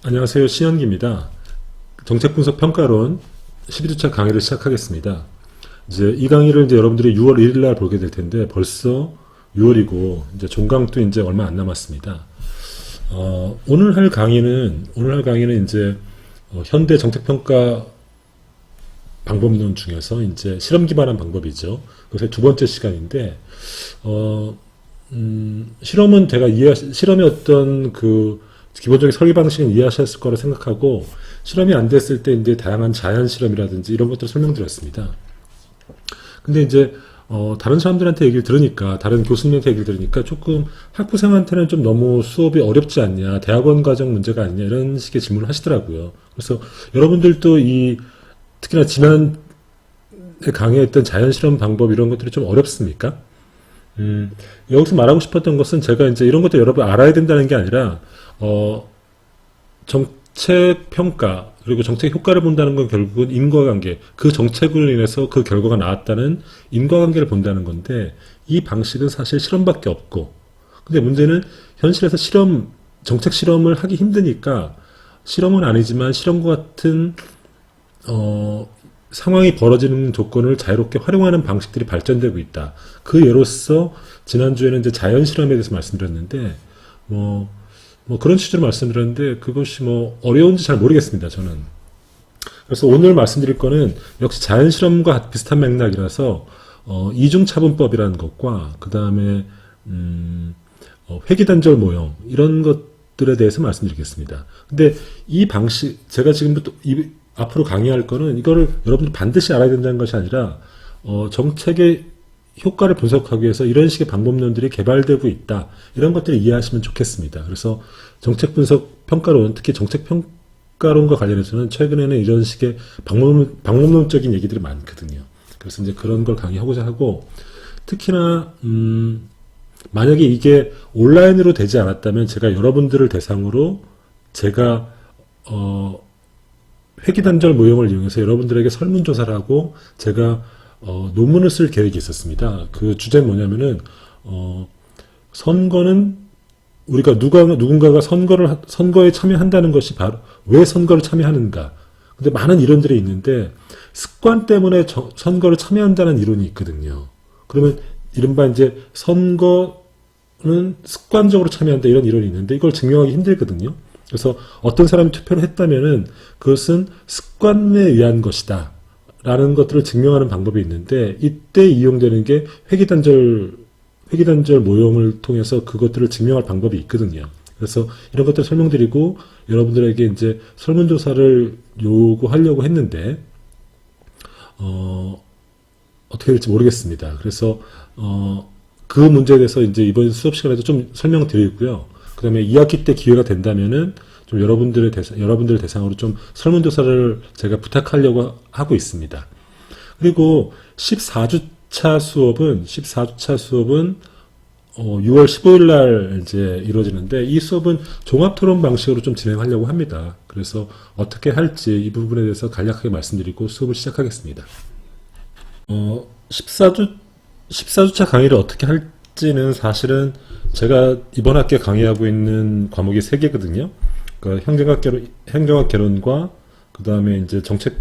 안녕하세요. 신현기입니다. 정책분석 평가론 12주차 강의를 시작하겠습니다. 이제 이 강의를 이제 여러분들이 6월 1일 날 보게 될 텐데 벌써 6월이고 이제 종강도 이제 얼마 안 남았습니다. 오늘 할 강의는 이제 현대 정책평가 방법론 중에서 이제 실험 기반한 방법이죠. 그래서 두 번째 시간인데 실험은 실험의 어떤 그 기본적인 설계 방식은 이해하셨을 거라 생각하고, 실험이 안 됐을 때 이제 다양한 자연 실험이라든지 이런 것들을 설명드렸습니다. 근데 이제 다른 사람들한테 얘기를 들으니까, 다른 교수님한테 얘기를 들으니까 조금 학부생한테는 좀 너무 수업이 어렵지 않냐, 대학원 과정 문제가 아니냐, 이런 식의 질문을 하시더라고요. 그래서 여러분들도 특히나 지난 강의했던 자연 실험 방법 이런 것들이 좀 어렵습니까? 여기서 말하고 싶었던 것은, 제가 이제 이런 것도 여러분 알아야 된다는 게 아니라, 정책 평가, 그리고 정책 효과를 본다는 건 결국은 인과관계, 그 정책으로 인해서 그 결과가 나왔다는 인과관계를 본다는 건데, 이 방식은 사실 실험밖에 없고, 근데 문제는 현실에서 정책 실험을 하기 힘드니까, 실험은 아니지만 실험과 같은, 상황이 벌어지는 조건을 자유롭게 활용하는 방식들이 발전되고 있다. 그 예로서 지난주에는 이제 자연 실험에 대해서 말씀드렸는데, 그런 취지로 말씀드렸는데, 그것이 어려운지 잘 모르겠습니다, 저는. 그래서 오늘 말씀드릴 거는 역시 자연 실험과 비슷한 맥락이라서, 이중차분법이라는 것과, 그 다음에, 회귀단절 모형, 이런 것들에 대해서 말씀드리겠습니다. 근데 이 방식, 제가 지금부터 앞으로 강의할 거는 이거를 여러분들 반드시 알아야 된다는 것이 아니라, 정책의 효과를 분석하기 위해서 이런 식의 방법론들이 개발되고 있다, 이런 것들을 이해하시면 좋겠습니다. 그래서 정책 분석 평가론, 특히 정책 평가론과 관련해서는 최근에는 이런 식의 방법론적인 얘기들이 많거든요. 그래서 이제 그런 걸 강의하고자 하고, 특히나 만약에 이게 온라인으로 되지 않았다면 제가 여러분들을 대상으로 회기단절 모형을 이용해서 여러분들에게 설문조사를 하고 제가 논문을 쓸 계획이 있었습니다. 그 주제는 뭐냐면은, 선거는 우리가 누군가가 선거에 참여한다는 것이 바로 왜 선거를 참여하는가. 근데 많은 이론들이 있는데, 습관 때문에 선거를 참여한다는 이론이 있거든요. 그러면 이른바 이제 선거는 습관적으로 참여한다, 이런 이론이 있는데, 이걸 증명하기 힘들거든요. 그래서 어떤 사람이 투표를 했다면은 그것은 습관에 의한 것이다 라는 것들을 증명하는 방법이 있는데, 이때 이용되는 게 회기단절 모형을 통해서 그것들을 증명할 방법이 있거든요. 그래서 이런 것들을 설명드리고 여러분들에게 이제 설문조사를 요구하려고 했는데, 어떻게 될지 모르겠습니다. 그래서 그 문제에 대해서 이제 이번 수업 시간에도 좀 설명드리고요. 그 다음에 2학기 때 기회가 된다면은 좀 여러분들을 대상으로 좀 설문조사를 제가 부탁하려고 하고 있습니다. 그리고 14주차 수업은 6월 15일 날 이제 이루어지는데, 이 수업은 종합토론 방식으로 좀 진행하려고 합니다. 그래서 어떻게 할지 이 부분에 대해서 간략하게 말씀드리고 수업을 시작하겠습니다. 14주차 강의를 어떻게 할지는 사실은 제가 이번 학기에 강의하고 있는 과목이 3개거든요. 그러니까 행정학 개론과 그 다음에 이제 정책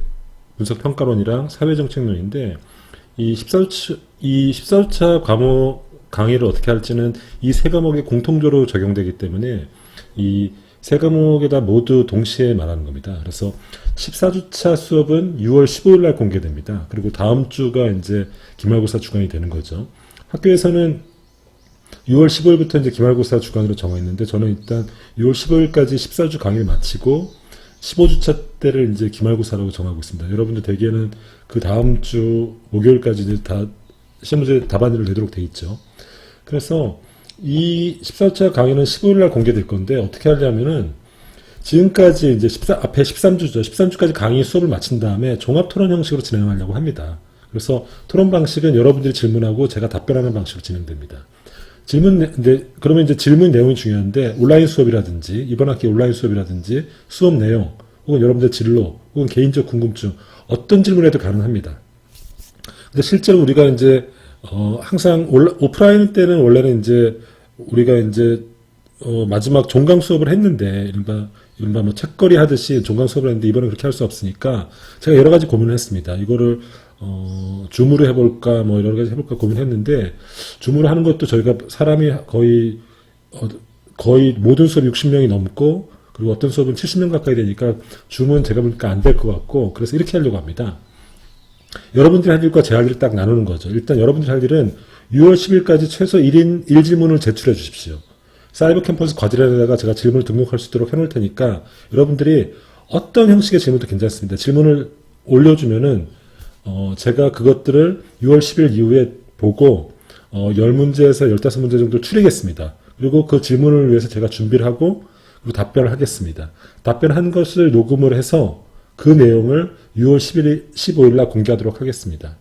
분석 평가론이랑 사회정책론인데, 이 14주차 과목 강의를 어떻게 할지는 이 3과목이 공통적으로 적용되기 때문에 이 3과목에다 모두 동시에 말하는 겁니다. 그래서 14주차 수업은 6월 15일 날 공개됩니다. 그리고 다음 주가 이제 기말고사 주간이 되는 거죠. 학교에서는 6월 15일부터 이제 기말고사 주간으로 정했는데, 저는 일단 6월 15일까지 14주 강의를 마치고 15주차 때를 이제 기말고사라고 정하고 있습니다. 여러분들 대개는 그 다음 주 목요일까지 이제 다 시험 문제 답안지를 내도록 돼 있죠. 그래서 이 14주차 강의는 15일 날 공개될 건데, 어떻게 하려면은 지금까지 이제 앞에 13주죠. 13주까지 강의 수업을 마친 다음에 종합 토론 형식으로 진행하려고 합니다. 그래서 토론 방식은 여러분들이 질문하고 제가 답변하는 방식으로 진행됩니다. 그러면 이제 질문 내용이 중요한데, 온라인 수업이라든지, 이번 학기 온라인 수업이라든지, 수업 내용, 혹은 여러분들 진로, 혹은 개인적 궁금증, 어떤 질문에도 가능합니다. 근데 실제로 우리가 이제, 항상 오프라인 때는 원래는 이제, 우리가 이제, 마지막 종강 수업을 했는데, 이른바 이른바 뭐 책거리 하듯이 종강 수업을 했는데 이번에 그렇게 할 수 없으니까 제가 여러 가지 고민을 했습니다. 이거를 줌으로 해볼까 뭐 여러 가지 해볼까 고민했는데 줌으로 하는 것도 저희가 사람이 거의 모든 수업이 60명이 넘고 그리고 어떤 수업은 70명 가까이 되니까 줌은 제가 보니까 안 될 것 같고 그래서 이렇게 하려고 합니다. 여러분들이 할 일과 제 할 일을 딱 나누는 거죠. 일단 여러분들이 할 일은 6월 10일까지 최소 1인 1질문을 제출해 주십시오. 사이버 캠퍼스 과제란에다가 제가 질문을 등록할 수 있도록 해놓을 테니까 여러분들이 어떤 형식의 질문도 괜찮습니다. 질문을 올려주면은 제가 그것들을 6월 10일 이후에 보고 10문제에서 15문제 정도 추리겠습니다. 그리고 그 질문을 위해서 제가 준비를 하고 그리고 답변을 하겠습니다. 답변한 것을 녹음을 해서 그 내용을 6월 15일 날 공개하도록 하겠습니다.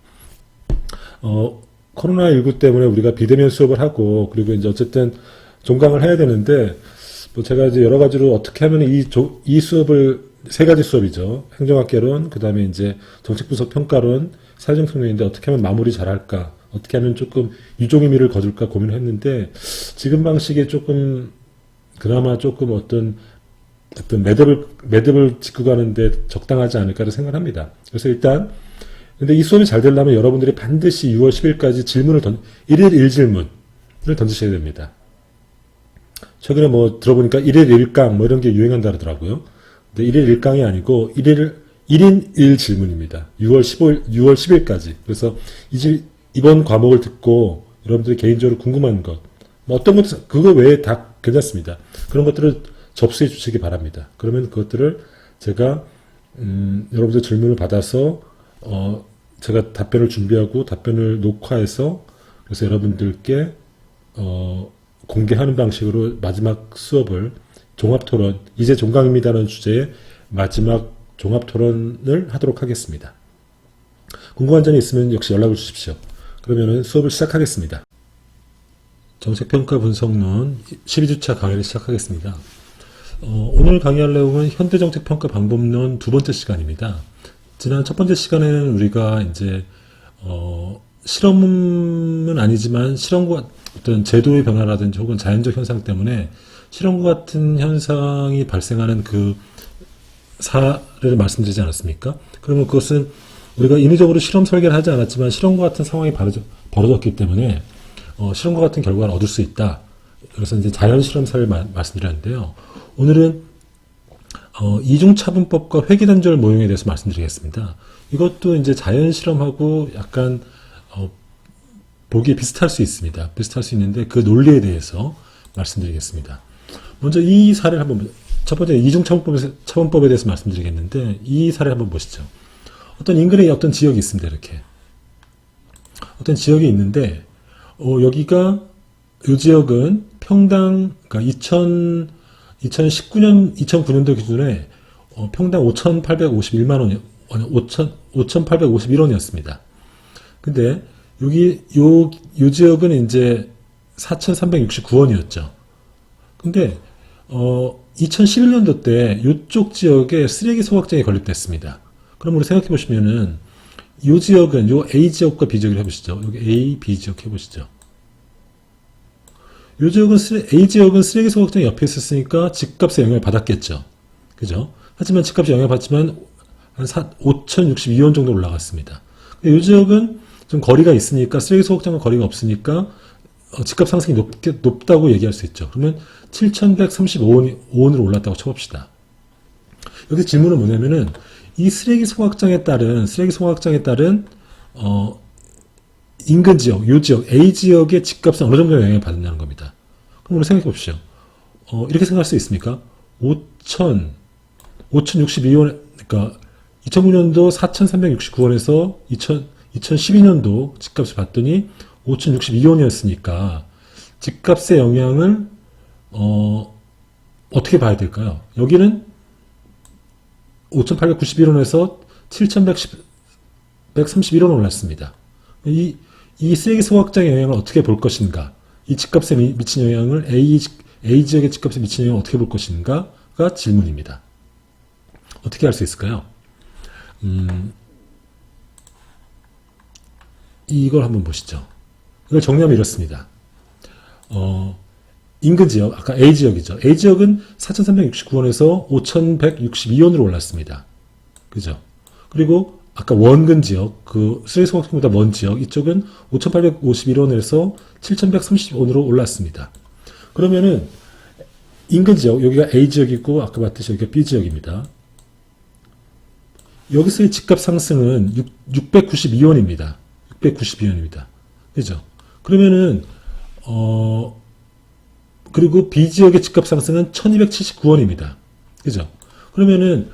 코로나19 때문에 우리가 비대면 수업을 하고 그리고 이제 어쨌든 종강을 해야 되는데 뭐 제가 이제 여러 가지로 어떻게 하면 이 수업을 세 가지 수업이죠. 행정학개론, 그 다음에 이제 정책분석 평가론, 사회정책론인데 어떻게 하면 마무리 잘할까, 어떻게 하면 조금 유종의미를 거둘까 고민을 했는데 지금 방식에 조금 그나마 조금 어떤 매듭을 짓고 가는데 적당하지 않을까를 생각합니다. 그래서 일단 근데 이 수업이 잘 되려면 여러분들이 반드시 6월 10일까지 질문을 1일 1질문을 던지셔야 됩니다. 최근에 뭐 들어보니까 1일 1강 뭐 이런 게 유행한다 그러더라고요. 근데 1일 1강이 아니고 1인 1질문입니다. 6월 10일까지. 그래서 이번 과목을 듣고 여러분들이 개인적으로 궁금한 것, 뭐 어떤 것도 그거 외에 다 괜찮습니다. 그런 것들을 접수해 주시기 바랍니다. 그러면 그것들을 제가 여러분들 질문을 받아서 제가 답변을 준비하고 답변을 녹화해서 그래서 여러분들께 공개하는 방식으로 마지막 수업을 종합토론, 이제 종강입니다라는 주제의 마지막 종합토론을 하도록 하겠습니다. 궁금한 점이 있으면 역시 연락을 주십시오. 그러면 수업을 시작하겠습니다. 정책평가 분석론 12주차 강의를 시작하겠습니다. 오늘 강의할 내용은 현대정책평가 방법론 두 번째 시간입니다. 지난 첫 번째 시간에는 우리가 이제 실험은 아니지만 실험과 어떤 제도의 변화라든지 혹은 자연적 현상 때문에 실험과 같은 현상이 발생하는 그 사례를 말씀드리지 않았습니까? 그러면 그것은 우리가 인위적으로 실험 설계를 하지 않았지만 실험과 같은 상황이 벌어졌기 때문에 실험과 같은 결과를 얻을 수 있다. 그래서 이제 자연 실험 사례를 말씀드렸는데요. 오늘은 이중차분법과 회귀단절 모형에 대해서 말씀드리겠습니다. 이것도 이제 자연 실험하고 약간 보기에 비슷할 수 있습니다. 비슷할 수 있는데 그 논리에 대해서 말씀드리겠습니다. 먼저 이 사례를 한번 첫 번째 이중차분법에 대해서 말씀드리겠는데 이 사례를 한번 보시죠. 어떤 인근에 어떤 지역이 있습니다. 이렇게 어떤 지역이 있는데 여기가 이 지역은 평당 그러니까 2019년도 기준에 평당 5,851만 원, 5,851원이었습니다. 근데 요 지역은 이제 4,369원이었죠. 근데 2011년도 때 이쪽 지역에 쓰레기 소각장이 건립됐습니다. 그럼 우리 생각해 보시면은 이 지역은 요 A 지역과 B 지역을 해보시죠. 여기 A, B 지역 해보시죠. 이 지역은 A 지역은 쓰레기 소각장이 옆에 있었으니까 집값에 영향을 받았겠죠. 그죠? 하지만 집값에 영향을 받지만 한 5,062원 정도 올라갔습니다. 이 지역은 좀 거리가 있으니까 쓰레기 소각장과 거리가 없으니까 집값 상승이 높다고 얘기할 수 있죠. 그러면 7,135원으로 올랐다고 쳐봅시다. 여기 질문은 뭐냐면은 이 쓰레기 소각장에 따른 인근 지역, 요 지역, A 지역의 집값은 어느 정도 영향을 받는다는 겁니다. 그럼 우리 생각해 봅시오. 이렇게 생각할 수 있습니까? 5,062원, 그러니까 2009년도 4,369원에서 2012년도 집값을 봤더니 5,062원이었으니까 집값의 영향을 어떻게 봐야 될까요? 여기는 5,891원에서 7,131원 올랐습니다. 이 쓰레기 소각장의 영향을 어떻게 볼 것인가? 이 집값에 미친 영향을 A 지역의 집값에 미친 영향을 어떻게 볼 것인가가 질문입니다. 어떻게 할 수 있을까요? 이걸 한번 보시죠. 이걸 정리하면 이렇습니다. 인근 지역, 아까 A 지역이죠. A 지역은 4,369원에서 5,162원으로 올랐습니다. 그죠? 그리고 아까 원근 지역, 그 쓰레기 소각통보다 먼 지역, 이쪽은 5,851원에서 7,130원으로 올랐습니다. 그러면은 인근 지역, 여기가 A 지역이고 아까 봤듯이 여기가 B 지역입니다. 여기서의 집값 상승은 692원입니다. 692원입니다. 그죠? 그러면은 그리고 B 지역의 집값 상승은 1279원입니다. 그죠? 그러면은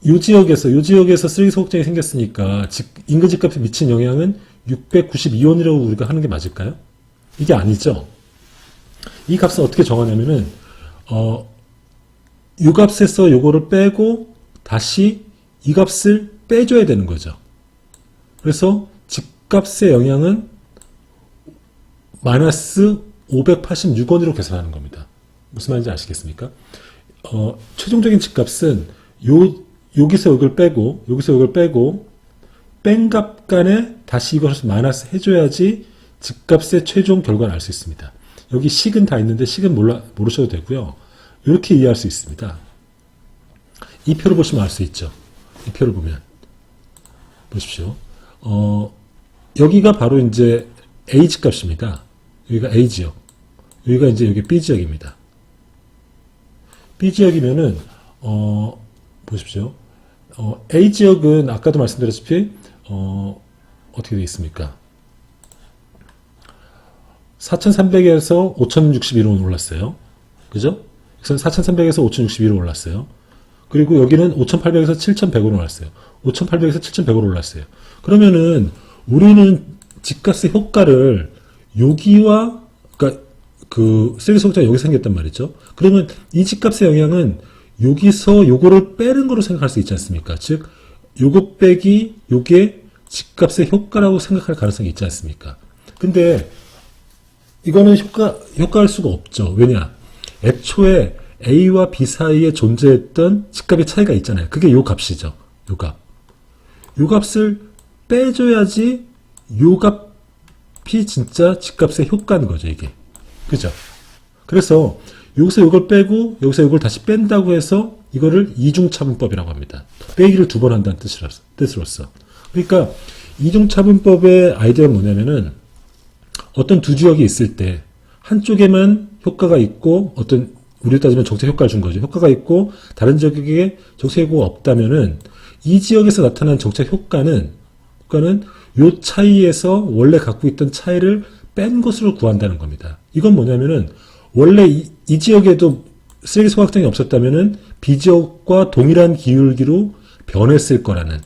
요 지역에서 쓰레기 소각장이 생겼으니까 인근 집값에 미친 영향은 692원이라고 우리가 하는 게 맞을까요? 이게 아니죠. 이 값은 어떻게 정하냐면은 요 값에서 요거를 빼고 다시 이 값을 빼줘야 되는 거죠. 그래서 집값의 영향은 마이너스 586원으로 계산하는 겁니다. 무슨 말인지 아시겠습니까? 최종적인 집값은 여기서 이걸 빼고 뺀 값 간에 다시 이것을 마이너스 해줘야지 집값의 최종 결과를 알 수 있습니다. 여기 식은 다 있는데 식은 모르셔도 되고요. 이렇게 이해할 수 있습니다. 이 표를 보시면 알 수 있죠. 이 표를 보면 보십시오. 여기가 바로 이제 A 집값입니다. 여기가 A 지역, 여기가 이제 여기 B 지역입니다. B 지역이면은 보십시오. A 지역은 아까도 말씀드렸다시피 어떻게 되어 있습니까? 4,300에서 5,061원 올랐어요. 그죠? 그래서 4,300에서 5,061원 올랐어요. 그리고 여기는 5,800에서 7,100원 올랐어요. 5,800에서 7,100원 올랐어요. 그러면은 우리는 집값의 효과를 여기와 그러니까 그 쓰레기 소각장이 여기 생겼단 말이죠. 그러면 이 집값의 영향은 여기서 요거를 빼는 거로 생각할 수 있지 않습니까? 즉 요거 빼기 요게 집값의 효과라고 생각할 가능성이 있지 않습니까? 근데 이거는 효과할 수가 없죠. 왜냐? 애초에 A와 B 사이에 존재했던 집값의 차이가 있잖아요. 그게 요 값이죠. 요 값. 요 값을 빼줘야지 요 값이 진짜 집값의 효과인 거죠, 이게. 그죠? 그래서 여기서 이걸 빼고 여기서 이걸 다시 뺀다고 해서 이거를 이중차분법이라고 합니다. 빼기를 두 번 한다는 뜻으로서. 그러니까 이중차분법의 아이디어는 뭐냐면은 어떤 두 지역이 있을 때 한쪽에만 효과가 있고 어떤 우리로 따지면 정책 효과를 준 거죠. 효과가 있고 다른 지역에 정책 효과가 없다면은 이 지역에서 나타난 정책 효과는 요 차이에서 원래 갖고 있던 차이를 뺀 것으로 구한다는 겁니다. 이건 뭐냐면은 원래 이 지역에도 쓰레기 소각장이 없었다면은 B 지역과 동일한 기울기로 변했을 거라는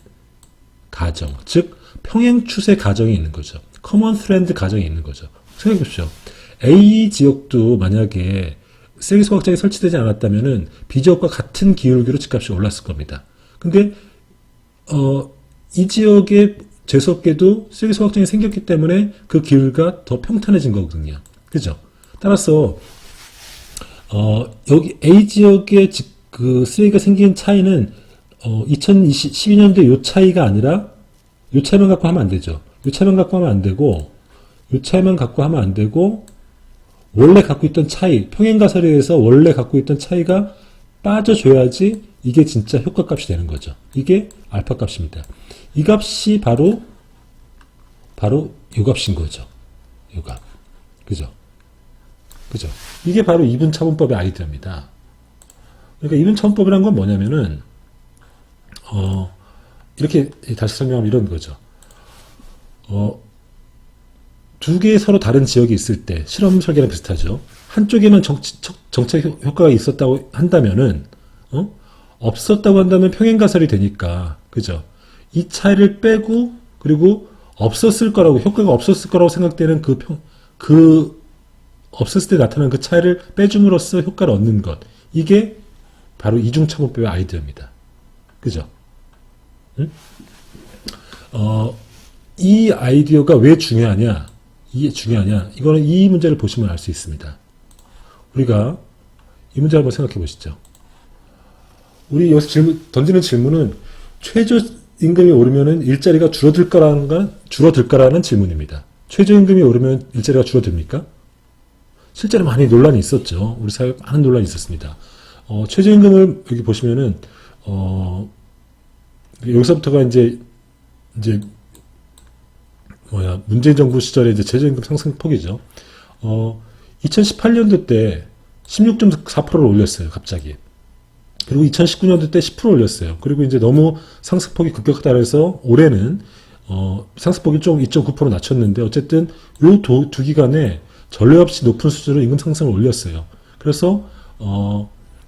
가정, 즉 평행 추세 가정이 있는 거죠. 커먼 트렌드 가정이 있는 거죠. 생각해 보십시오. A 지역도 만약에 쓰레기 소각장이 설치되지 않았다면은 B 지역과 같은 기울기로 집값이 올랐을 겁니다. 근데 이 지역에 재수없게도 쓰레기 소각장이 생겼기 때문에 그 기울기가 더 평탄해진 거거든요. 그죠? 따라서 여기 A 지역의 그 쓰레기가 생긴 차이는 2012년도에 요 차이가 아니라 요 차이만 갖고 하면 안 되죠. 요 차이만 갖고 하면 안 되고 요 차이만 갖고 하면 안 되고 원래 갖고 있던 차이, 평행가설에 의해서 원래 갖고 있던 차이가 빠져줘야지 이게 진짜 효과값이 되는 거죠. 이게 알파 값입니다. 이 값이 바로 요 값인 거죠. 요 값. 그죠? 그죠? 이게 바로 이분차분법의 아이디어입니다. 그러니까 이분차분법이란 건 뭐냐면은 이렇게 다시 설명하면 이런 거죠. 두 개의 서로 다른 지역이 있을 때 실험 설계랑 비슷하죠. 한쪽에만 정책 효과가 있었다고 한다면은 없었다고 한다면 평행가설이 되니까 그죠? 이 차이를 빼고 그리고 없었을 거라고 효과가 없었을 거라고 생각되는 그 없었을 때 나타난 그 차이를 빼줌으로써 효과를 얻는 것 이게 바로 이중차분법의 아이디어입니다. 그죠? 응? 이 아이디어가 왜 중요하냐? 이게 중요하냐? 이거는 이 문제를 보시면 알 수 있습니다. 우리가 이 문제 한번 생각해 보시죠. 우리 여기서 던지는 질문은 최저임금이 오르면 일자리가 줄어들까라는 질문입니다. 최저임금이 오르면 일자리가 줄어듭니까? 실제로 많이 논란이 있었죠. 우리 사회에 많은 논란이 있었습니다. 최저임금을 여기 보시면은, 여기서부터가 이제, 문재인 정부 시절에 이제 최저임금 상승폭이죠. 2018년도 때 16.4%를 올렸어요, 갑자기. 그리고 2019년도 때 10% 올렸어요. 그리고 이제 너무 상승폭이 급격하다 해서 올해는, 상승폭이 좀 2.9% 낮췄는데, 어쨌든 요 두 기간에 전례 없이 높은 수준으로 임금 상승을 올렸어요. 그래서,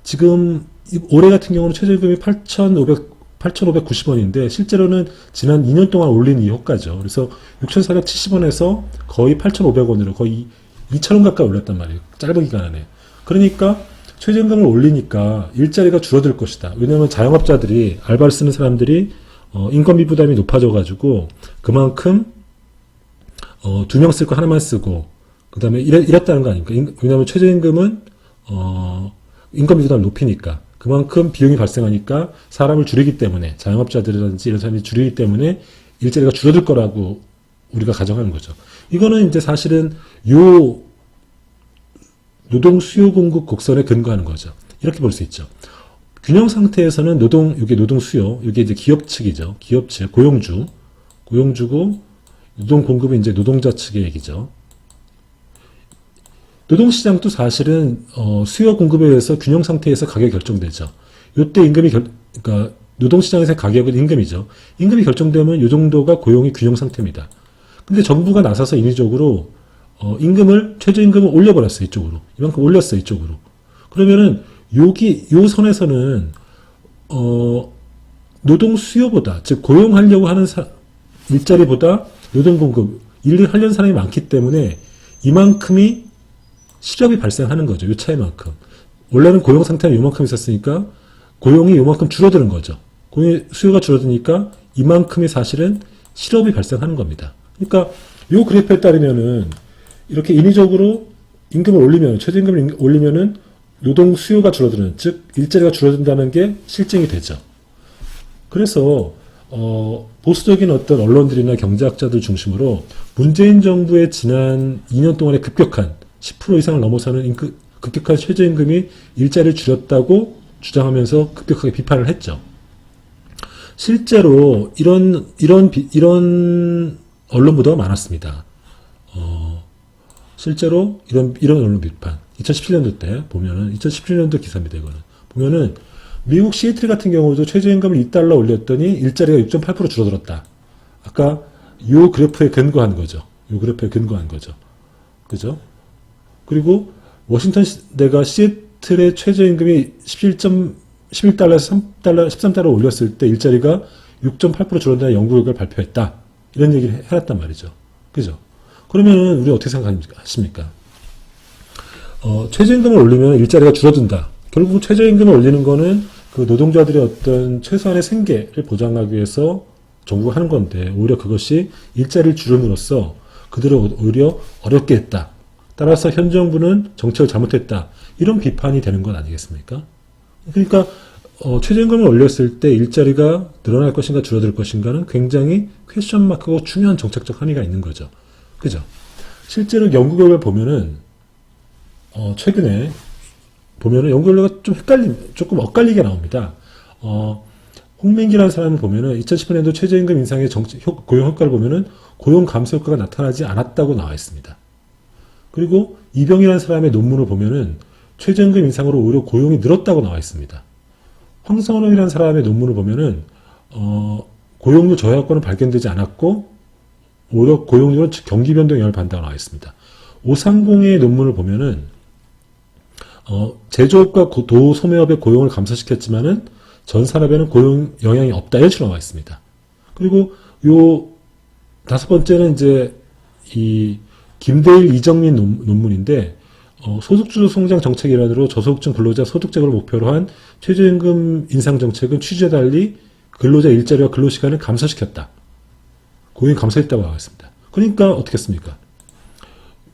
지금 올해 같은 경우는 최저임금이 8,590원인데 실제로는 지난 2년 동안 올린 이 효과죠. 그래서 6,470원에서 거의 8,500원으로 거의 2,000원 가까이 올렸단 말이에요. 짧은 기간 안에. 그러니까 최저임금을 올리니까 일자리가 줄어들 것이다. 왜냐하면 자영업자들이 알바를 쓰는 사람들이 인건비 부담이 높아져가지고 그만큼 2명 쓸 거 하나만 쓰고 그 다음에 이랬다는 거 아닙니까? 왜냐하면 최저임금은 인건비 부담을 높이니까 그만큼 비용이 발생하니까 사람을 줄이기 때문에 자영업자들이라든지 이런 사람이 줄이기 때문에 일자리가 줄어들 거라고 우리가 가정하는 거죠. 이거는 이제 사실은 요 노동 수요 공급 곡선에 근거하는 거죠. 이렇게 볼 수 있죠. 균형 상태에서는 이게 노동 수요, 이게 이제 기업 측이죠. 기업 측, 고용주고 노동 공급은 이제 노동자 측의 얘기죠. 노동시장도 사실은 수요 공급에 의해서 균형 상태에서 가격이 결정되죠. 이때 임금이 그러니까 노동시장에서의 가격은 임금이죠. 임금이 결정되면 이 정도가 고용이 균형 상태입니다. 근데 정부가 나서서 인위적으로 최저임금을 올려버렸어요, 이쪽으로. 이만큼 올렸어요, 이쪽으로. 그러면은 요 선에서는 노동 수요보다, 즉 고용하려고 하는 일자리보다 노동 공급, 일을 하려는 사람이 많기 때문에 이만큼이 실업이 발생하는 거죠. 이 차이만큼. 원래는 고용 상태는 이만큼 있었으니까 고용이 이만큼 줄어드는 거죠. 수요가 줄어드니까 이만큼이 사실은 실업이 발생하는 겁니다. 그러니까 이 그래프에 따르면은 이렇게 인위적으로 임금을 올리면, 최저임금을 올리면은 노동 수요가 줄어드는, 즉 일자리가 줄어든다는 게 실증이 되죠. 그래서 보수적인 어떤 언론들이나 경제학자들 중심으로 문재인 정부의 지난 2년 동안의 급격한 10% 이상을 넘어서는 급격한 최저임금이 일자리를 줄였다고 주장하면서 급격하게 비판을 했죠. 실제로 이런 언론 보도가 많았습니다. 실제로 이런 언론 비판. 2017년도 때 보면은 2017년도 기사입니다. 이거는 보면은 미국 시애틀 같은 경우도 최저임금을 2달러 올렸더니 일자리가 6.8% 줄어들었다. 아까 요 그래프에 근거한 거죠. 그죠? 그리고 워싱턴 내가 시애틀의 최저임금이 11달러에서 13달러 올렸을 때 일자리가 6.8% 줄어든다는 연구 결과를 발표했다. 이런 얘기를 해놨단 말이죠. 그죠? 그러면 우리 어떻게 생각하십니까? 최저임금을 올리면 일자리가 줄어든다. 결국 최저임금을 올리는 거는 그 노동자들의 어떤 최소한의 생계를 보장하기 위해서 정부가 하는 건데 오히려 그것이 일자리를 줄임으로써 그들을 오히려 어렵게 했다. 따라서 현 정부는 정책을 잘못했다. 이런 비판이 되는 건 아니겠습니까? 그러니까 최저임금을 올렸을 때 일자리가 늘어날 것인가 줄어들 것인가는 굉장히 퀘스천 마크고 중요한 정책적 함의가 있는 거죠. 그죠? 실제로 연구 결과를 보면은 최근에 보면은 연구 결과가 조금 엇갈리게 나옵니다. 홍민기라는 사람을 보면은 2018년도 최저임금 인상의 고용 효과를 보면은 고용 감소 효과가 나타나지 않았다고 나와 있습니다. 그리고 이병이라는 사람의 논문을 보면은 최저임금 인상으로 오히려 고용이 늘었다고 나와 있습니다. 황선홍이라는 사람의 논문을 보면은 고용률 저하권은 발견되지 않았고 오히려 고용률은 경기 변동 영향을 받는다고 나와 있습니다. 오상공의 논문을 보면은 제조업과 도소매업의 고용을 감소시켰지만은 전 산업에는 고용 영향이 없다 이런 식으로 나와 있습니다. 그리고 요 5번째는 이제 이 김대일 이정민 논문인데 소득주도 성장 정책 일환으로 저소득층 근로자 소득 제고를 목표로 한 최저임금 인상 정책은 취지에 달리 근로자 일자리와 근로시간을 감소시켰다. 고용이 감소했다고 나와 있습니다. 그러니까 어떻게 했습니까?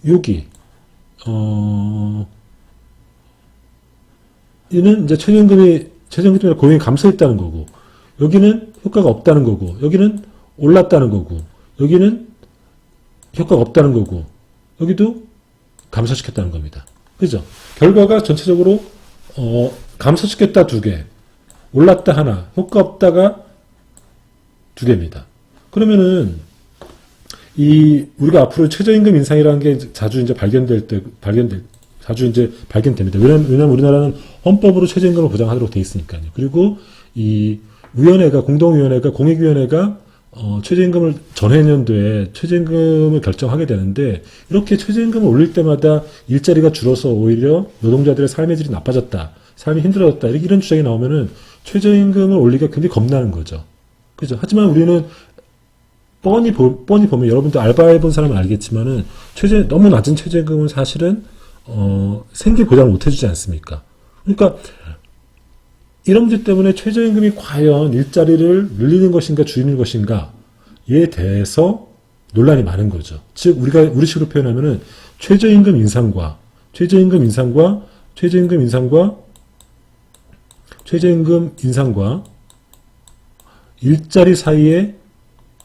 여기 이는 이제 최저임금 때문에 고용이 감소했다는 거고, 여기는 효과가 없다는 거고, 여기는 올랐다는 거고, 여기는 효과가 없다는 거고, 여기도 감소시켰다는 겁니다. 그죠? 결과가 전체적으로 감소시켰다 2개, 올랐다 하나, 효과 없다가 2개입니다. 그러면은 우리가 앞으로 최저임금 인상이라는 게 자주 이제 자주 이제 발견됩니다. 왜냐면 우리나라는 헌법으로 최저임금을 보장하도록 돼 있으니까요. 그리고 이 공동위원회가, 공익위원회가 최저임금을 전해년도에 최저임금을 결정하게 되는데, 이렇게 최저임금을 올릴 때마다 일자리가 줄어서 오히려 노동자들의 삶의 질이 나빠졌다, 삶이 힘들어졌다, 이런 주장이 나오면은 최저임금을 올리기가 굉장히 겁나는 거죠. 그죠? 하지만 우리는 뻔히 보면, 여러분도 알바해본 사람은 알겠지만은 너무 낮은 최저임금은 사실은 생계 보장을 못 해주지 않습니까? 그러니까 이런 문제 때문에 최저임금이 과연 일자리를 늘리는 것인가 줄이는 것인가에 대해서 논란이 많은 거죠. 즉 우리식으로 표현하면은 최저임금 인상과 일자리 사이에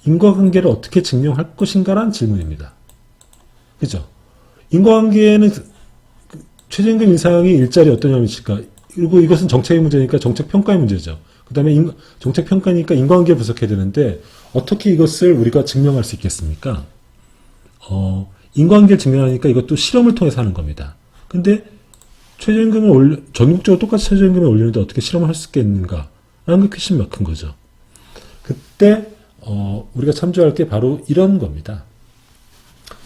인과관계를 어떻게 증명할 것인가라는 질문입니다. 그죠? 인과관계는 최저임금 인상이 일자리 어떤 영향을 미칠까? 그리고 이것은 정책의 문제니까 정책평가의 문제죠. 그 다음에 정책평가니까 인과관계를 분석해야 되는데, 어떻게 이것을 우리가 증명할 수 있겠습니까? 인과관계를 증명하니까 이것도 실험을 통해서 하는 겁니다. 근데 전국적으로 똑같이 최저임금을 올리는데 어떻게 실험을 할 수 있겠는가? 라는 게 퀘스천 마크인 거죠. 그때 우리가 참조할 게 바로 이런 겁니다.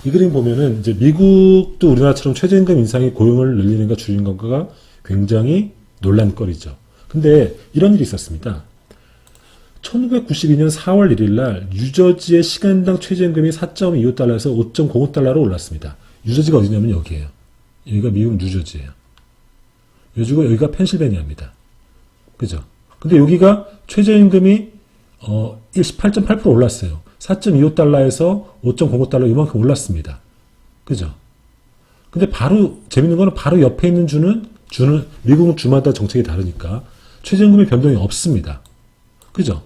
이 그림 보면은 이제 미국도 우리나라처럼 최저임금 인상이 고용을 늘리는가 줄이는 건가가 굉장히 논란거리죠. 근데 이런 일이 있었습니다. 1992년 4월 1일 날 뉴저지의 시간당 최저임금이 4.25달러에서 5.05달러로 올랐습니다. 뉴저지가 어디냐면 여기예요. 여기가 미국 뉴저지예요. 여기가 펜실베니아입니다. 그죠? 근데 여기가 최저임금이 18.8% 올랐어요. 4.25달러에서 5.05달러 이만큼 올랐습니다. 그죠? 근데 바로 재밌는 거는 바로 옆에 있는 주는 미국은 주마다 정책이 다르니까 최저임금의 변동이 없습니다. 그죠?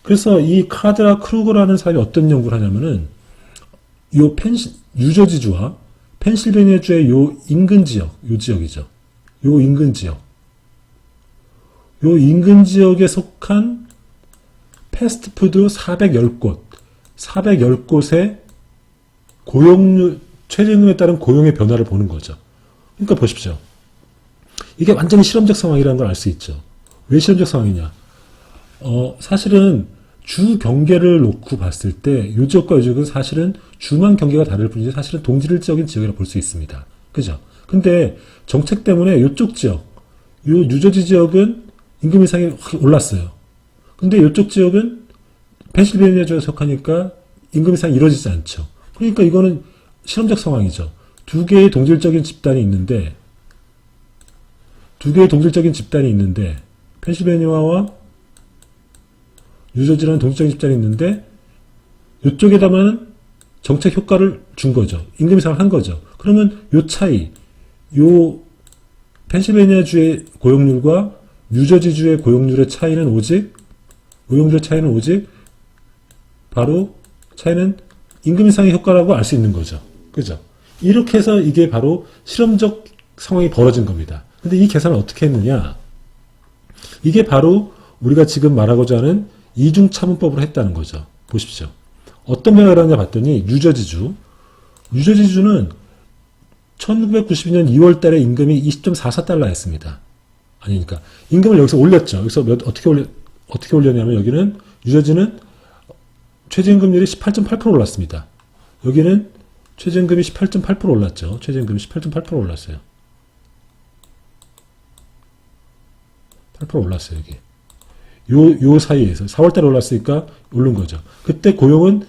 그래서 이 카드라 크루거라는 사람이 어떤 연구를 하냐면은 뉴저지주와 펜실베니아주의 요 인근 지역, 요 지역이죠. 요 인근 지역에 속한 패스트푸드 410곳의 최저임금에 따른 고용의 변화를 보는 거죠. 그러니까 보십시오. 이게 완전히 실험적 상황이라는 걸 알 수 있죠. 왜 실험적 상황이냐? 사실은 주 경계를 놓고 봤을 때 이 지역과 이 지역은 사실은 주만 경계가 다를 뿐이지 사실은 동질적인 지역이라고 볼 수 있습니다. 그죠? 근데 정책 때문에 이쪽 지역, 요 뉴저지 지역은 임금 인상이 확 올랐어요. 근데 이쪽 지역은 펜실베니아주에 속하니까 임금 인상이 이루어지지 않죠. 그러니까 이거는 실험적 상황이죠. 두 개의 동질적인 집단이 있는데 펜실베니아와 뉴저지라는 동질적인 집단이 있는데 이쪽에다만 정책 효과를 준 거죠. 임금 인상을 한 거죠. 그러면 요 차이, 요 펜실베니아주의 고용률과 뉴저지주의 고용률의 차이는 오직 바로 차이는 임금 인상의 효과라고 알 수 있는 거죠. 그죠? 이렇게 해서 이게 바로 실험적 상황이 벌어진 겁니다. 근데 이 계산을 어떻게 했느냐? 이게 바로 우리가 지금 말하고자 하는 이중차문법으로 했다는 거죠. 보십시오. 어떤 변화를 하냐 봤더니 뉴저지주는 1992년 2월 달에 임금이 20.44달러였습니다. 아니니까 임금을 여기서 올렸죠. 여기서 어떻게 올렸냐면 여기는 뉴저지는 최저임금률이 18.8% 올랐습니다. 여기는 최저임금이 18.8% 올랐죠. 최저임금이 18.8% 올랐어요. 8% 올랐어요, 여기. 요 사이에서 4월달에 올랐으니까 오른 거죠. 그때 고용은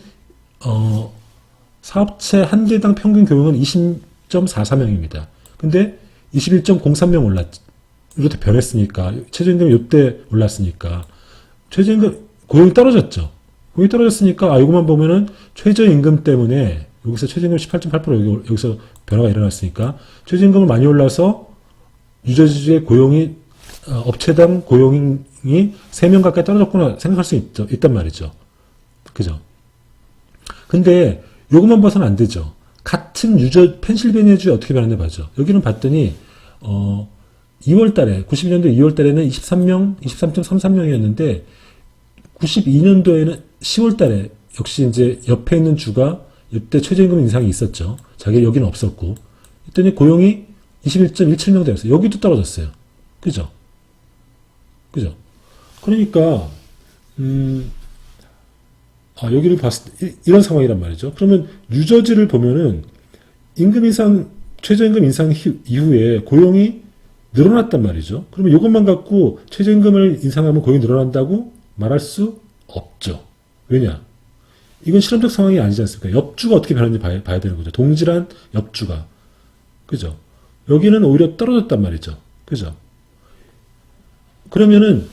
사업체 한 개당 평균 고용은 20.44명입니다. 근데 21.03명 이렇게 변했으니까 최저임금이 이때 올랐으니까 최저임금 고용이 떨어졌죠. 고용이 떨어졌으니까 이거만 보면은 최저임금 때문에 여기서 최저임금 18.8% 여기서 변화가 일어났으니까 최저임금을 많이 올라서 뉴저지주의 고용이 업체당 고용이 3명 가까이 떨어졌구나 생각할 수 있단 말이죠. 그죠? 근데 요것만 봐서는 안 되죠. 같은 펜실베니아주에 어떻게 변했나 봐죠. 여기는 봤더니 2월 달에 92년도 2월 달에는 23.33명이었는데 92년도에는 10월 달에 역시 이제 옆에 있는 주가 이때 최저임금 인상이 있었죠. 자기 여기는 없었고 했더니 고용이 21.17명 되었어요. 여기도 떨어졌어요. 그죠? 그죠? 그러니까 여기를 봤을 때 이런 상황이란 말이죠. 그러면 뉴저지를 보면은 임금 인상, 최저임금 인상 이후에 고용이 늘어났단 말이죠. 그러면 이것만 갖고 최저임금을 인상하면 고용이 늘어난다고 말할 수 없죠. 왜냐? 이건 실험적 상황이 아니지 않습니까? 옆주가 어떻게 변하는지 봐야 되는 거죠. 동질한 옆주가. 그죠? 여기는 오히려 떨어졌단 말이죠. 그죠? 그러면은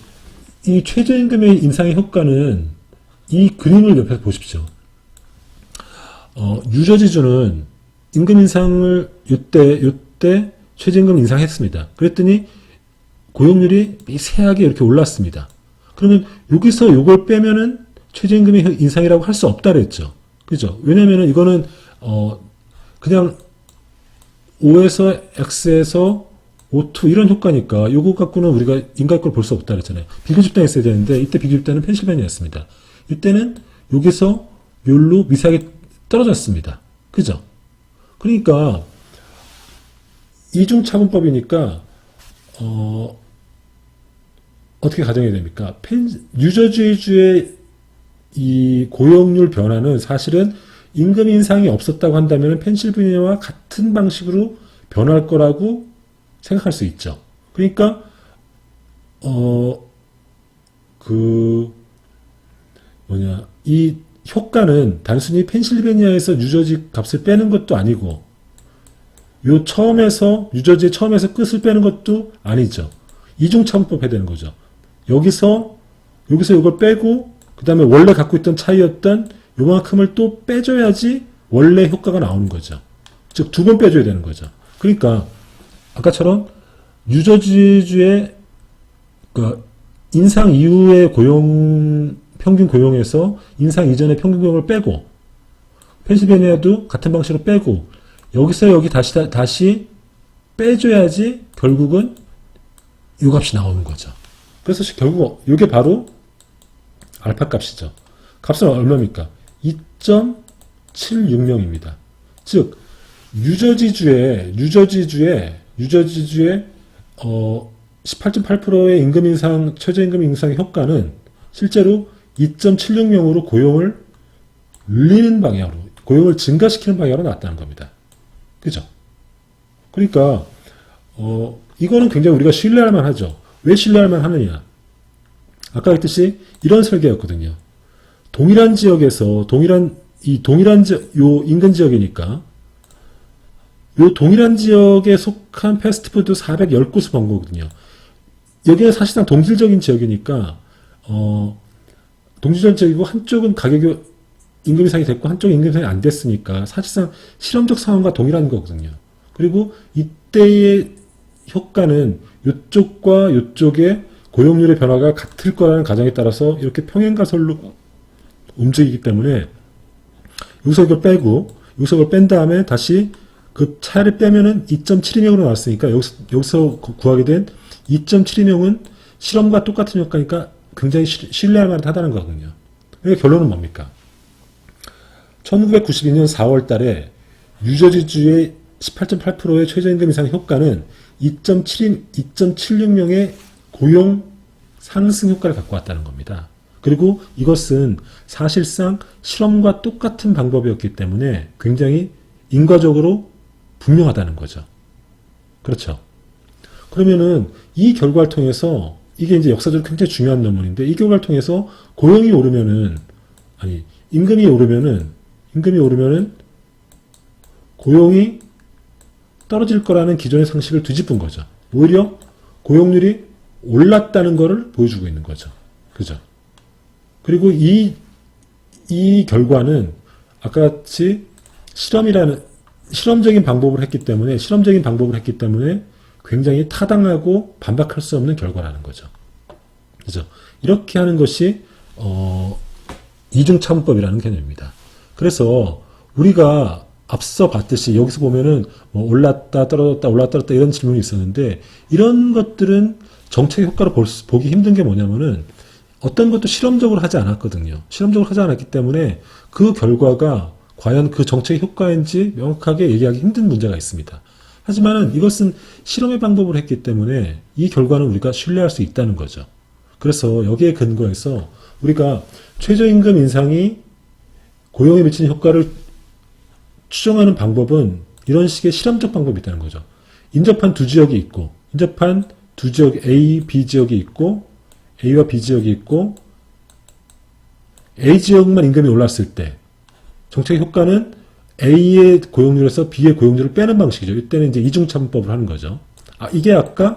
이 최저임금의 인상의 효과는 이 그림을 옆에서 보십시오. 뉴저지주는 임금 인상을 요때 최저임금 인상했습니다. 그랬더니 고용률이 미세하게 이렇게 올랐습니다. 그러면 여기서 요걸 빼면은 최저임금의 인상이라고 할 수 없다 그랬죠. 그죠? 왜냐면은 이거는 그냥 O에서 X에서 O2 이런 효과니까 요거 갖고는 우리가 인과효과를 볼 수 없다 그랬잖아요. 비교집단이 있어야 되는데 이때 비교집단은 펜실베니아였습니다. 이때는 여기서 욜로 미세하게 떨어졌습니다. 그죠? 그러니까 이중차분법이니까 어떻게 가정해야 됩니까? 뉴저지주의 이 고용률 변화는 사실은 임금 인상이 없었다고 한다면 펜실베니아와 같은 방식으로 변할 거라고 생각할 수 있죠. 그러니까 이 효과는 단순히 펜실베니아에서 뉴저지 값을 빼는 것도 아니고 뉴저지의 처음에서 끝을 빼는 것도 아니죠. 이중차분법 해야 되는 거죠. 여기서 이걸 빼고 그 다음에 원래 갖고 있던 차이였던 요만큼을 또 빼줘야지 원래 효과가 나오는 거죠. 즉, 2번 빼줘야 되는 거죠. 그러니까 아까처럼 뉴저지주의 인상 이후의 평균 고용에서 인상 이전의 평균 고용을 빼고 펜실베니아도 같은 방식으로 빼고 여기서 여기 다시 빼줘야지 결국은 요 값이 나오는 거죠. 그래서 결국 이게 바로 알파 값이죠. 값은 얼마입니까? 2.76명입니다. 즉 뉴저지주의 18.8%의 임금 인상, 최저임금 인상의 효과는 실제로 2.76명으로 고용을 늘리는 방향으로, 고용을 증가시키는 방향으로 나왔다는 겁니다. 그죠? 그러니까 이거는 굉장히 우리가 신뢰할 만하죠. 왜 신뢰할 만하느냐? 아까 했듯이 이런 설계였거든요. 동일한 지역에서 요 인근 지역이니까 요 동일한 지역에 속한 패스트푸드 410곳을 본 거거든요. 여기는 사실상 동질적인 지역이니까 동질적인 지역이고 한쪽은 가격이 임금 인상이 됐고 한쪽은 임금 인상이 안 됐으니까 사실상 실험적 상황과 동일한 거거든요. 그리고 이때의 효과는 이쪽과 이쪽의 고용률의 변화가 같을 거라는 가정에 따라서 이렇게 평행가설로 움직이기 때문에 여기서 이걸 빼고 여기서 이걸 뺀 다음에 다시 그 차이를 빼면은 2.72명으로 나왔으니까 여기서 구하게 된 2.72명은 실험과 똑같은 효과니까 굉장히 신뢰할 만하다는 거거든요. 그러니까 결론은 뭡니까? 1992년 4월 달에 뉴저지주의 18.8%의 최저임금 인상 효과는 2.76명의 고용 상승 효과를 갖고 왔다는 겁니다. 그리고 이것은 사실상 실험과 똑같은 방법이었기 때문에 굉장히 인과적으로 분명하다는 거죠. 그렇죠. 그러면은 이 결과를 통해서 이게 이제 역사적으로 굉장히 중요한 논문인데 이 결과를 통해서 임금이 오르면은 고용이 떨어질 거라는 기존의 상식을 뒤집은 거죠. 오히려 고용률이 올랐다는 것을 보여주고 있는 거죠. 그죠? 그리고 이 결과는 아까 같이 실험적인 방법을 했기 때문에 굉장히 타당하고 반박할 수 없는 결과라는 거죠. 그죠? 이렇게 하는 것이 이중차분법이라는 개념입니다. 그래서 우리가 앞서 봤듯이 여기서 보면은 뭐 올랐다 떨어졌다 올랐다 떨어졌다 이런 질문이 있었는데 이런 것들은 정책 효과를 보기 힘든 게 뭐냐면은 어떤 것도 실험적으로 하지 않았거든요. 실험적으로 하지 않았기 때문에 그 결과가 과연 그 정책의 효과인지 명확하게 얘기하기 힘든 문제가 있습니다. 하지만은 이것은 실험의 방법을 했기 때문에 이 결과는 우리가 신뢰할 수 있다는 거죠. 그래서 여기에 근거해서 우리가 최저임금 인상이 고용에 미치는 효과를 추정하는 방법은 이런 식의 실험적 방법이 있다는 거죠. 인접한 두 지역이 있고, 인접한 두 지역 A, B 지역이 있고, A와 B 지역이 있고, A 지역만 임금이 올랐을 때 정책의 효과는 A의 고용률에서 B의 고용률을 빼는 방식이죠. 이때는 이제 이중차분법을 하는 거죠. 이게 아까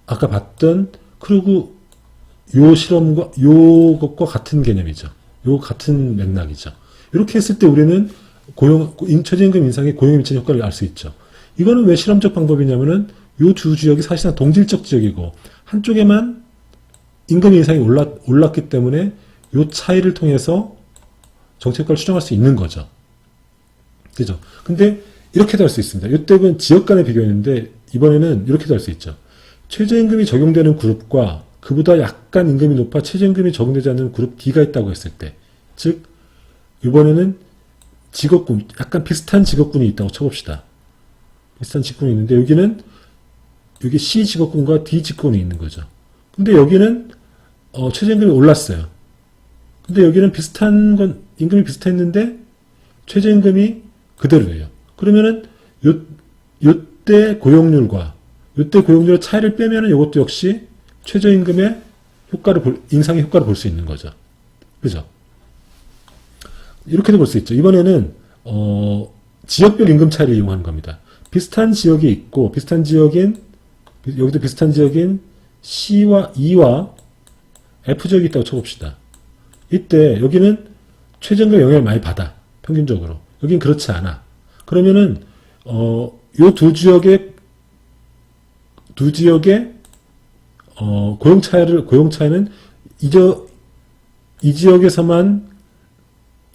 봤던 크루그 요 실험과 요것과 같은 개념이죠. 요 같은 맥락이죠. 이렇게 했을 때 우리는 최저임금 인상의 고용에 미치는 효과를 알 수 있죠. 이거는 왜 실험적 방법이냐면은 요 두 지역이 사실상 동질적 지역이고 한쪽에만 임금 인상이 올랐기 때문에 요 차이를 통해서 정책 효과를 추정할 수 있는 거죠. 그죠? 근데 이렇게도 할 수 있습니다. 이때는 지역 간의 비교였는데 이번에는 이렇게도 할 수 있죠. 최저임금이 적용되는 그룹과 그보다 약간 임금이 높아 최저임금이 적용되지 않는 그룹 D가 있다고 했을 때, 즉 이번에는 직업군, 약간 비슷한 직업군이 있다고 쳐봅시다. 비슷한 직군이 있는데 여기 C 직업군과 D 직군이 있는 거죠. 근데 여기는 최저임금이 올랐어요. 근데 여기는 임금이 비슷했는데 최저임금이 그대로예요. 그러면은 요때 고용률과 요때 고용률의 차이를 빼면은 이것도 역시 최저임금의 인상의 효과를 볼 수 있는 거죠. 그죠? 이렇게도 볼 수 있죠. 이번에는 지역별 임금 차이를 이용하는 겁니다. 비슷한 지역이 있고 여기도 비슷한 지역인 C와 E와 F 지역이 있다고 쳐봅시다. 이때 여기는 최저임금 영향을 많이 받아. 평균적으로. 여긴 그렇지 않아. 그러면은 요 두 지역의 고용 차이는 이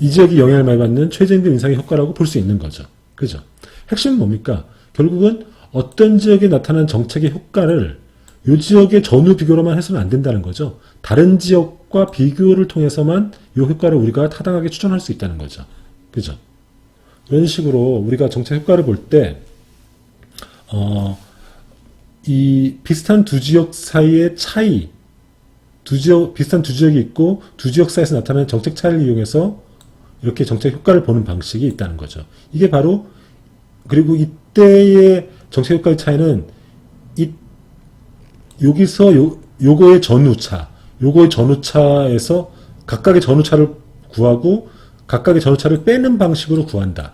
지역이 영향을 많이 받는 최저임금 인상의 효과라고 볼 수 있는 거죠. 그죠? 핵심은 뭡니까? 결국은 어떤 지역에 나타난 정책의 효과를 이 지역의 전후 비교로만 해서는 안 된다는 거죠. 다른 지역과 비교를 통해서만 이 효과를 우리가 타당하게 추정할 수 있다는 거죠. 그죠? 이런 식으로 우리가 정책 효과를 볼 때, 이 비슷한 두 지역 사이의 차이, 비슷한 두 지역이 있고 두 지역 사이에서 나타나는 정책 차이를 이용해서 이렇게 정책 효과를 보는 방식이 있다는 거죠. 이게 바로, 그리고 이때의 정책 효과의 차이는 여기서 요거의 전후차에서 각각의 전후차를 구하고 각각의 전후차를 빼는 방식으로 구한다.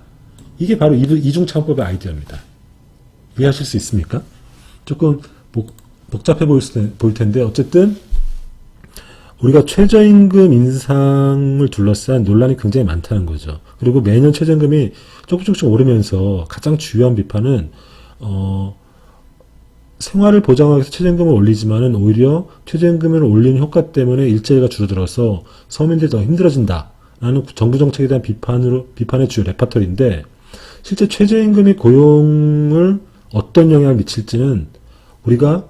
이게 바로 이중차분법의 아이디어입니다. 이해하실 수 있습니까? 조금 복잡해 보일 텐데 어쨌든 우리가 최저임금 인상을 둘러싼 논란이 굉장히 많다는 거죠. 그리고 매년 최저임금이 조금씩 오르면서 가장 주요한 비판은 생활을 보장하기 위해서 최저임금을 올리지만은 오히려 최저임금을 올리는 효과 때문에 일자리가 줄어들어서 서민들이 더 힘들어진다라는 정부 정책에 대한 비판의 주요 레파토리인데, 실제 최저임금이 고용을 어떤 영향을 미칠지는 우리가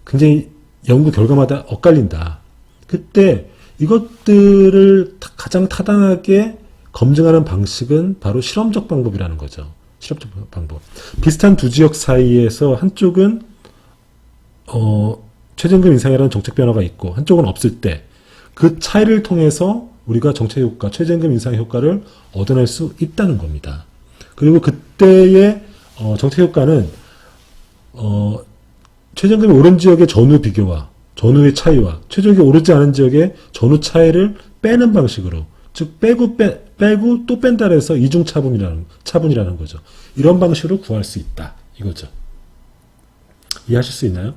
굉장히 연구 결과마다 엇갈린다. 그때 이것들을 가장 타당하게 검증하는 방식은 바로 실험적 방법이라는 거죠. 실험적 방법. 비슷한 두 지역 사이에서 한쪽은 최저임금 인상이라는 정책 변화가 있고 한쪽은 없을 때 그 차이를 통해서 우리가 정책 효과, 최저임금 인상의 효과를 얻어낼 수 있다는 겁니다. 그리고 그때의 정책 효과는 최저임금이 오른 지역의 전후 비교와 전후의 차이와 최저임금이 오르지 않은 지역의 전후 차이를 빼는 방식으로, 즉 빼고 또 뺀다 해서 차분이라는 거죠. 이런 방식으로 구할 수 있다 이거죠. 이해하실 수 있나요?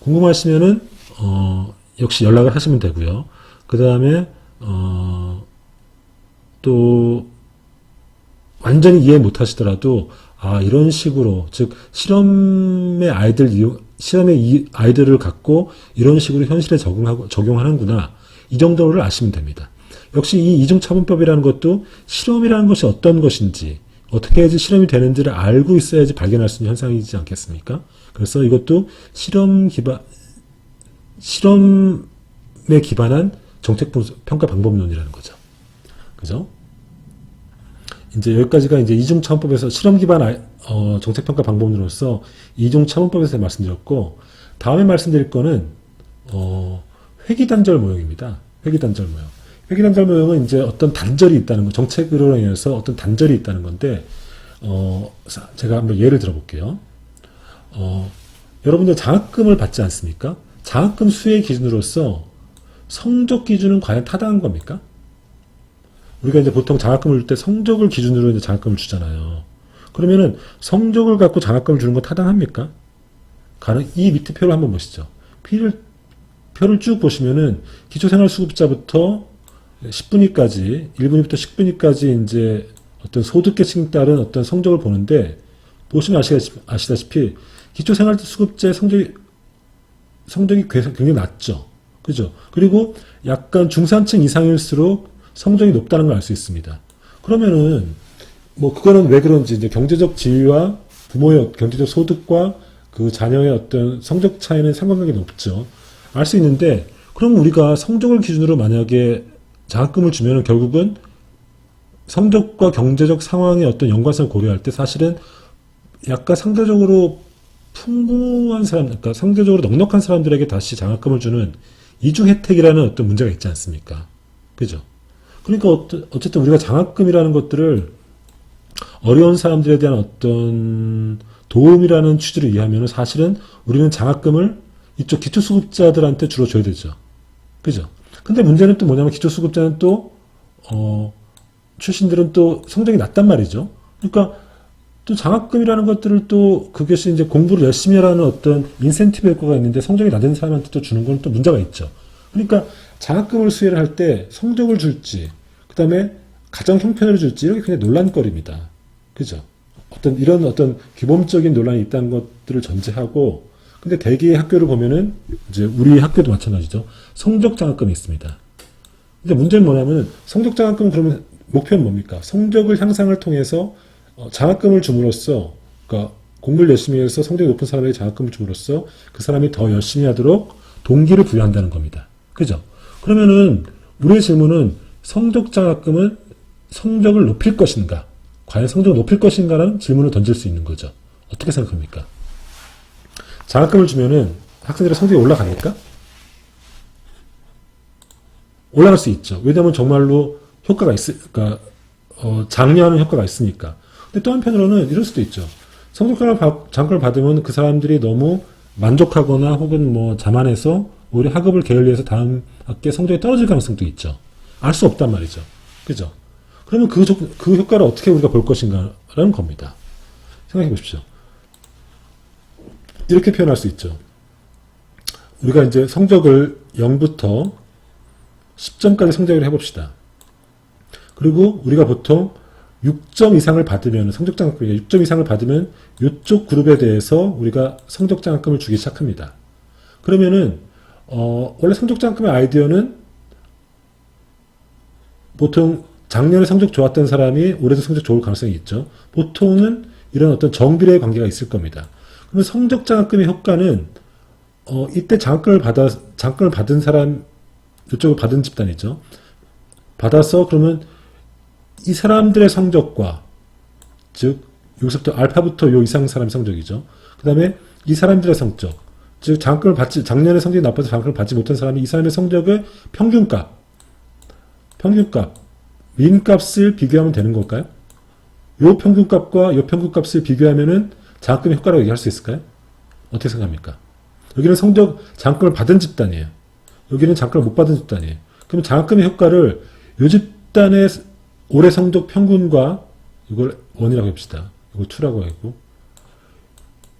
궁금하시면은 역시 연락을 하시면 되고요. 그 다음에 또 완전히 이해 못 하시더라도 이런 식으로, 즉 실험의 아이들을 갖고 이런 식으로 현실에 적용하는구나, 이 정도를 아시면 됩니다. 역시 이 이중차분법이라는 것도 실험이라는 것이 어떤 것인지, 어떻게 해야지 실험이 되는지를 알고 있어야지 발견할 수 있는 현상이지 않겠습니까? 그래서 이것도 실험에 기반한 정책 평가 방법론이라는 거죠. 그죠? 이제 여기까지가 이제 이중차원법에서 실험 기반 정책 평가 방법론으로서 이중차원법에서 말씀드렸고, 다음에 말씀드릴 거는 회귀단절 모형입니다. 회귀단절 모형. 회귀단절 모형은 이제 어떤 단절이 있다는 거, 정책으로 인해서 어떤 단절이 있다는 건데, 제가 한번 예를 들어볼게요. 여러분들 장학금을 받지 않습니까? 장학금 수혜 기준으로서 성적 기준은 과연 타당한 겁니까? 우리가 이제 보통 장학금을 줄 때 성적을 기준으로 이제 장학금을 주잖아요. 그러면은 성적을 갖고 장학금을 주는 건 타당합니까? 이 밑에 표를 한번 보시죠. 표를 쭉 보시면은 기초생활수급자부터 10분위까지, 1분위부터 10분위까지 이제 어떤 소득계층에 따른 어떤 성적을 보는데, 보시면 아시다시피 기초생활수급자의 성적이 굉장히 낮죠. 그죠? 그리고 약간 중산층 이상일수록 성적이 높다는 걸 알 수 있습니다. 그러면은 뭐 그거는 왜 그런지 이제 경제적 지위와 부모의 경제적 소득과 그 자녀의 어떤 성적 차이는 상관관계가 높죠. 알 수 있는데, 그럼 우리가 성적을 기준으로 만약에 장학금을 주면은 결국은 성적과 경제적 상황의 어떤 연관성을 고려할 때 사실은 약간 상대적으로 풍부한 사람, 그러니까 상대적으로 넉넉한 사람들에게 다시 장학금을 주는 이중 혜택이라는 어떤 문제가 있지 않습니까? 그죠? 그러니까 어쨌든 우리가 장학금이라는 것들을 어려운 사람들에 대한 어떤 도움이라는 취지로 이해하면 사실은 우리는 장학금을 이쪽 기초수급자들한테 주로 줘야 되죠. 그죠? 근데 문제는 또 뭐냐면 기초수급자는 또 출신들은 또 성적이 낮단 말이죠. 그러니까 또 장학금이라는 것들을 또 그것이 이제 공부를 열심히 하라는 어떤 인센티브 효과가 있는데 성적이 낮은 사람한테 또 주는 건 또 문제가 있죠. 그러니까 장학금을 수혜를 할 때 성적을 줄지, 그 다음에 가정 형편을 줄지, 이렇게 그냥 논란거리입니다. 그죠? 이런 어떤 기본적인 논란이 있다는 것들을 전제하고, 근데 대개의 학교를 보면은, 이제 우리 학교도 마찬가지죠. 성적 장학금이 있습니다. 근데 문제는 뭐냐면은, 성적 장학금은 그러면 목표는 뭡니까? 성적을 향상을 통해서 장학금을 줌으로써, 그러니까 공부를 열심히 해서 성적이 높은 사람에게 장학금을 줌으로써 그 사람이 더 열심히 하도록 동기를 부여한다는 겁니다. 그죠? 그러면은 우리의 질문은 성적 장학금은 성적을 높일 것인가? 과연 성적을 높일 것인가라는 질문을 던질 수 있는 거죠. 어떻게 생각합니까? 장학금을 주면은 학생들의 성적이 올라갑니까? 올라갈 수 있죠. 왜냐하면 정말로 효과가 그러니까 장려하는 효과가 있으니까. 근데 또 한편으로는 이럴 수도 있죠. 성적 장학금을 받으면 그 사람들이 너무 만족하거나 혹은 뭐 자만해서 오히려 학업을 게을리해서 다음 학기에 성적이 떨어질 가능성도 있죠. 알 수 없단 말이죠. 그죠? 그러면 그 효과를 어떻게 우리가 볼 것인가라는 겁니다. 생각해 보십시오. 이렇게 표현할 수 있죠. 우리가 이제 성적을 0부터 10점까지 성적을 해봅시다. 그리고 우리가 보통 6점 이상을 받으면, 성적 장학금이 6점 이상을 받으면 이쪽 그룹에 대해서 우리가 성적 장학금을 주기 시작합니다. 그러면은 원래 성적 장학금의 아이디어는 보통 작년에 성적 좋았던 사람이 올해도 성적 좋을 가능성이 있죠. 보통은 이런 어떤 정비례의 관계가 있을 겁니다. 그러면 성적 장학금의 효과는 이때 장학금을 받은 사람, 이쪽을 받은 집단이죠. 받아서 그러면 이 사람들의 성적과, 즉 여기서부터 알파부터 요 이상 사람 성적이죠. 그 다음에 이 사람들의 성적, 즉 작년에 성적이 나빠서 장학금을 받지 못한 사람이 이 사람의 성적의 평균값, 민값을 비교하면 되는 걸까요? 요 평균값과 요 평균값을 비교하면은 장학금의 효과라고 얘기할 수 있을까요? 어떻게 생각합니까? 여기는 장학금을 받은 집단이에요. 여기는 장학금을 못 받은 집단이에요. 그럼 장학금의 효과를 요 집단의 올해 성적 평균과, 이걸 1이라고 해봅시다. 이걸 2라고 하고,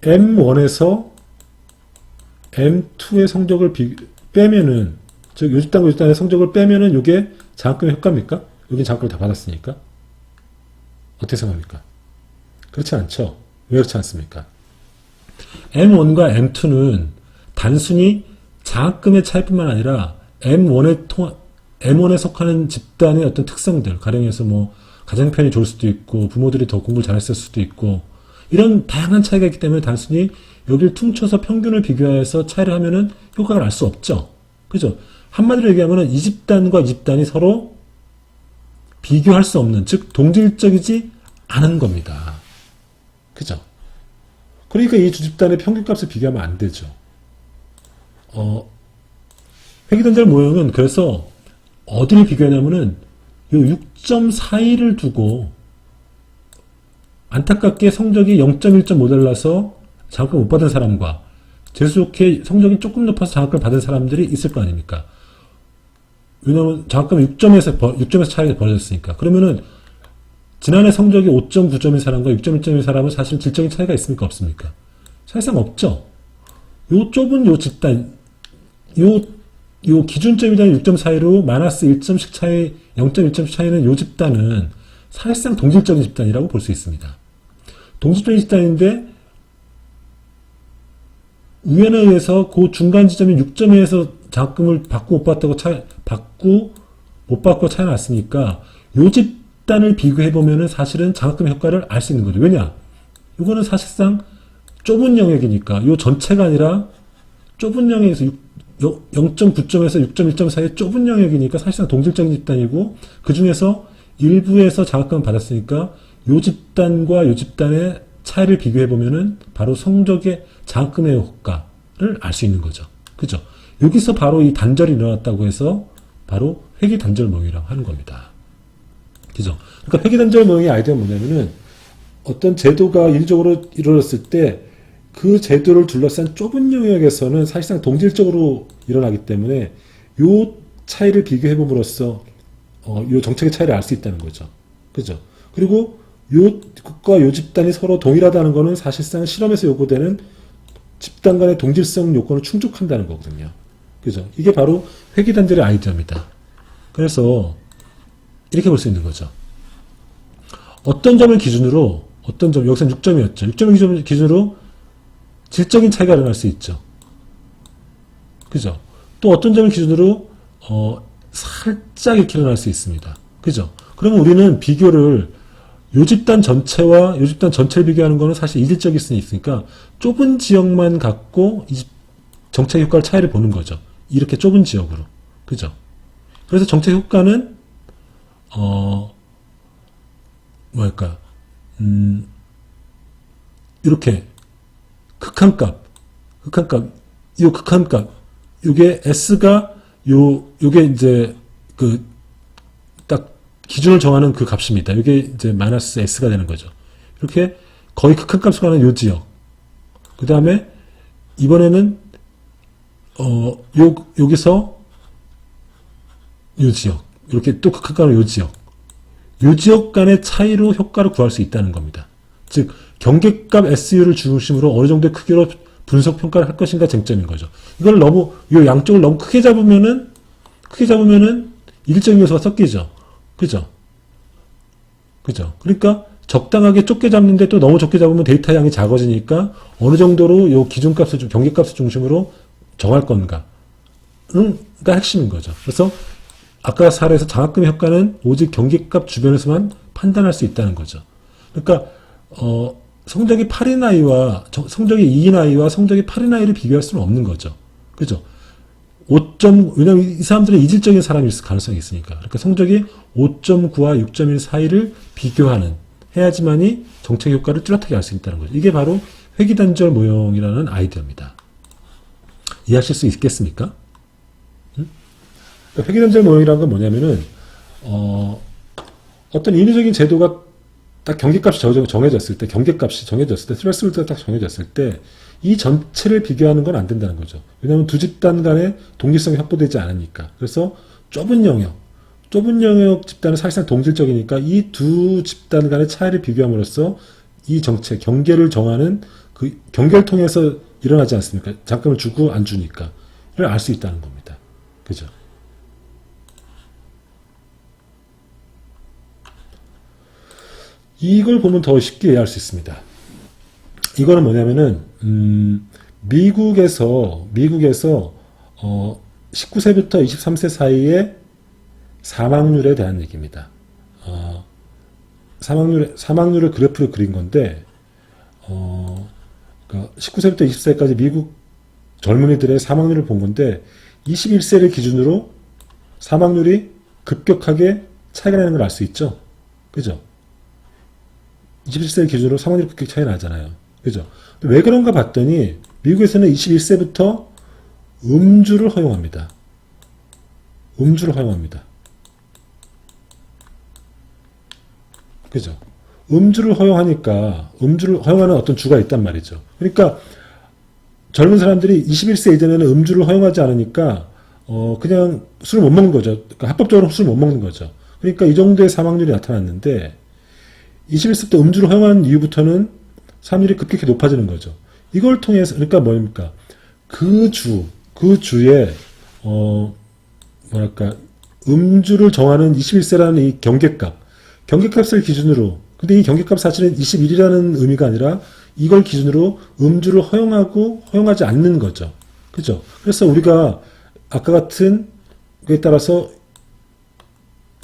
M1에서 M2의 성적을 빼면은, 즉, 요 집단과 요 집단의 성적을 빼면은 요게 장학금의 효과입니까? 여긴 장학금을 다 받았으니까. 어떻게 생각합니까? 그렇지 않죠? 왜 그렇지 않습니까? M1과 M2는 단순히 장학금의 차이뿐만 아니라 M1에 속하는 집단의 어떤 특성들, 가령해서 뭐 가정 형편이 좋을 수도 있고 부모들이 더 공부를 잘했을 수도 있고 이런 다양한 차이가 있기 때문에 단순히 여기를 퉁쳐서 평균을 비교해서 차이를 하면은 효과를 알 수 없죠. 그죠? 한마디로 얘기하면은 이 집단과 이 집단이 서로 비교할 수 없는, 즉 동질적이지 않은 겁니다. 그죠? 그러니까 이 두 집단의 평균값을 비교하면 안 되죠. 회귀단절 모형은 그래서 어디를 비교하냐면은 요 6.42를 두고 안타깝게 성적이 0.1점 모자라서 장학금 못 받은 사람과 재수 좋게 성적이 조금 높아서 장학금을 받은 사람들이 있을 거 아닙니까? 왜냐면 장학금 6점에서 차이가 벌어졌으니까. 그러면은 지난해 성적이 5.9점인 사람과 6.1점인 사람은 사실 질적인 차이가 있습니까? 없습니까? 사실상 없죠. 요 좁은 요 집단, 요 기준점이라는 6점 사이로 마이너스 1점씩 차이, 0.1점씩 차이는 요 집단은 사실상 동질적인 집단이라고 볼 수 있습니다. 동질적인 집단인데 우연에 의해서 그 중간 지점인 6점에서 장학금을 받고 못 받고 차이가 났으니까 요 집단을 비교해보면은 사실은 장학금 효과를 알 수 있는 거죠. 왜냐? 이거는 사실상 좁은 영역이니까 요 전체가 아니라 좁은 영역에서 0.9점에서 6.1점 사이의 좁은 영역이니까 사실상 동질적인 집단이고 그 중에서 일부에서 장학금을 받았으니까 요 집단과 요 집단의 차이를 비교해보면은 바로 성적의 장학금의 효과를 알 수 있는 거죠. 그죠? 여기서 바로 이 단절이 일어났다고 해서 바로 회귀단절 모형이라고 하는 겁니다. 그죠? 그러니까 회귀단절 모형의 아이디어가 뭐냐면은 어떤 제도가 일적으로 이루어졌을 때 그 제도를 둘러싼 좁은 영역에서는 사실상 동질적으로 일어나기 때문에 요 차이를 비교해봄으로써 요 정책의 차이를 알 수 있다는 거죠. 그죠? 그리고 요 국가 요 집단이 서로 동일하다는 것은 사실상 실험에서 요구되는 집단 간의 동질성 요건을 충족한다는 거거든요. 그죠? 이게 바로 회귀단절의 아이디어입니다. 그래서 이렇게 볼 수 있는 거죠. 어떤 점을 기준으로 여기서는 6점이었죠. 6점을 기준으로 질적인 차이가 일어날 수 있죠. 그죠? 또 어떤 점을 기준으로 살짝 이렇게 일어날 수 있습니다. 그죠? 그러면 우리는 비교를 요 집단 전체와 요 집단 전체를 비교하는 거는 사실 이질적일 수 있으니까 좁은 지역만 갖고 이 정책 효과를 차이를 보는 거죠. 이렇게 좁은 지역으로. 그죠? 그래서 정책 효과는 이렇게 극한값, 요 극한값, 요게 S가 요게 이제 딱 기준을 정하는 그 값입니다. 요게 이제 마이너스 S가 되는 거죠. 이렇게 거의 극한값을 가는 요 지역. 그 다음에 이번에는 여기서 요 지역, 이렇게 또 극한값은 요 지역. 요 지역 간의 차이로 효과를 구할 수 있다는 겁니다. 즉 경계값 SU를 중심으로 어느 정도의 크기로 분석 평가를 할 것인가 쟁점인 거죠. 이걸 너무 요 양쪽을 너무 크게 잡으면은 일정인 요소가 섞이죠. 그죠? 그러니까 적당하게 좁게 잡는데 또 너무 적게 잡으면 데이터 양이 작아지니까 어느 정도로 요 기준값을 경계값을 중심으로 정할 건가가 핵심인 거죠. 그래서 아까 사례에서 장학금의 효과는 오직 경계값 주변에서만 판단할 수 있다는 거죠. 그러니까 성적이 8인 아이와 성적이 2인 아이와 성적이 8인 아이를 비교할 수는 없는 거죠. 그죠? 왜냐면 이 사람들은 이질적인 사람일 가능성이 있으니까. 그러니까 성적이 5.9와 6.1 사이를 비교하는 해야지만이 정책 효과를 뚜렷하게 알 수 있다는 거죠. 이게 바로 회귀단절 모형이라는 아이디어입니다. 이해하실 수 있겠습니까? 회귀단절 모형이라는 건 뭐냐면은 어떤 인위적인 제도가 딱 경계값이 정해졌을 때, 스트레스홀드가 딱 정해졌을 때, 이 전체를 비교하는 건 안 된다는 거죠. 왜냐하면 두 집단 간의 동질성이 확보되지 않으니까. 그래서 좁은 영역 집단은 사실상 동질적이니까 이 두 집단 간의 차이를 비교함으로써 이 정책, 경계를 정하는 그 경계를 통해서 일어나지 않습니까? 장학금을 주고 안 주니까. 를 알 수 있다는 겁니다. 그죠? 이걸 보면 더 쉽게 이해할 수 있습니다. 이거는 뭐냐면은 미국에서 19세부터 23세 사이의 사망률에 대한 얘기입니다. 사망률의 그래프를 그린 건데, 그러니까 19세부터 20세까지 미국 젊은이들의 사망률을 본 건데, 21세를 기준으로 사망률이 급격하게 차이가 나는 걸 알 수 있죠? 그죠? 21세를 기준으로 사망률이 급격히 차이 나잖아요. 그죠? 왜 그런가 봤더니, 미국에서는 21세부터 음주를 허용합니다. 음주를 허용합니다. 그죠? 음주를 허용하니까, 음주를 허용하는 어떤 주가 있단 말이죠. 그러니까, 젊은 사람들이 21세 이전에는 음주를 허용하지 않으니까, 그냥 술을 못 먹는 거죠. 그러니까 합법적으로 술을 못 먹는 거죠. 그러니까 이 정도의 사망률이 나타났는데, 21세부터 음주를 허용한 이후부터는 사망률이 급격히 높아지는 거죠. 이걸 통해서, 그러니까 뭡니까? 그 주에, 뭐랄까, 음주를 정하는 21세라는 이 경계값을 기준으로, 근데 이 경계값 사실은 21이라는 의미가 아니라 이걸 기준으로 음주를 허용하고 허용하지 않는 거죠. 그죠? 그래서 우리가 아까 같은 거에 따라서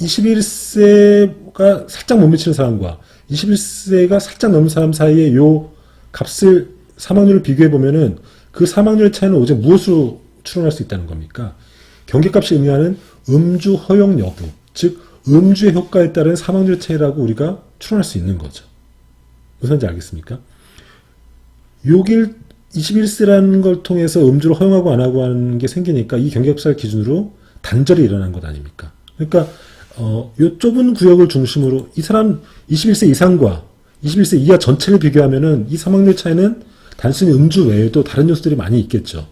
21세가 살짝 못 미치는 사람과 21세가 살짝 넘는 사람 사이에 요 값을, 사망률을 비교해 보면은 그 사망률의 차이는 오직 무엇으로 추론할 수 있다는 겁니까? 경계값이 의미하는 음주 허용 여부, 즉 음주의 효과에 따른 사망률 차이라고 우리가 추론할 수 있는 거죠. 무슨 말인지 알겠습니까? 요길 21세라는 걸 통해서 음주를 허용하고 안 하고 하는 게 생기니까 이 경계값을 기준으로 단절이 일어난 것 아닙니까? 그러니까 요 좁은 구역을 중심으로 이 사람 21세 이상과 21세 이하 전체를 비교하면은 이 사망률 차이는 단순히 음주 외에도 다른 요소들이 많이 있겠죠.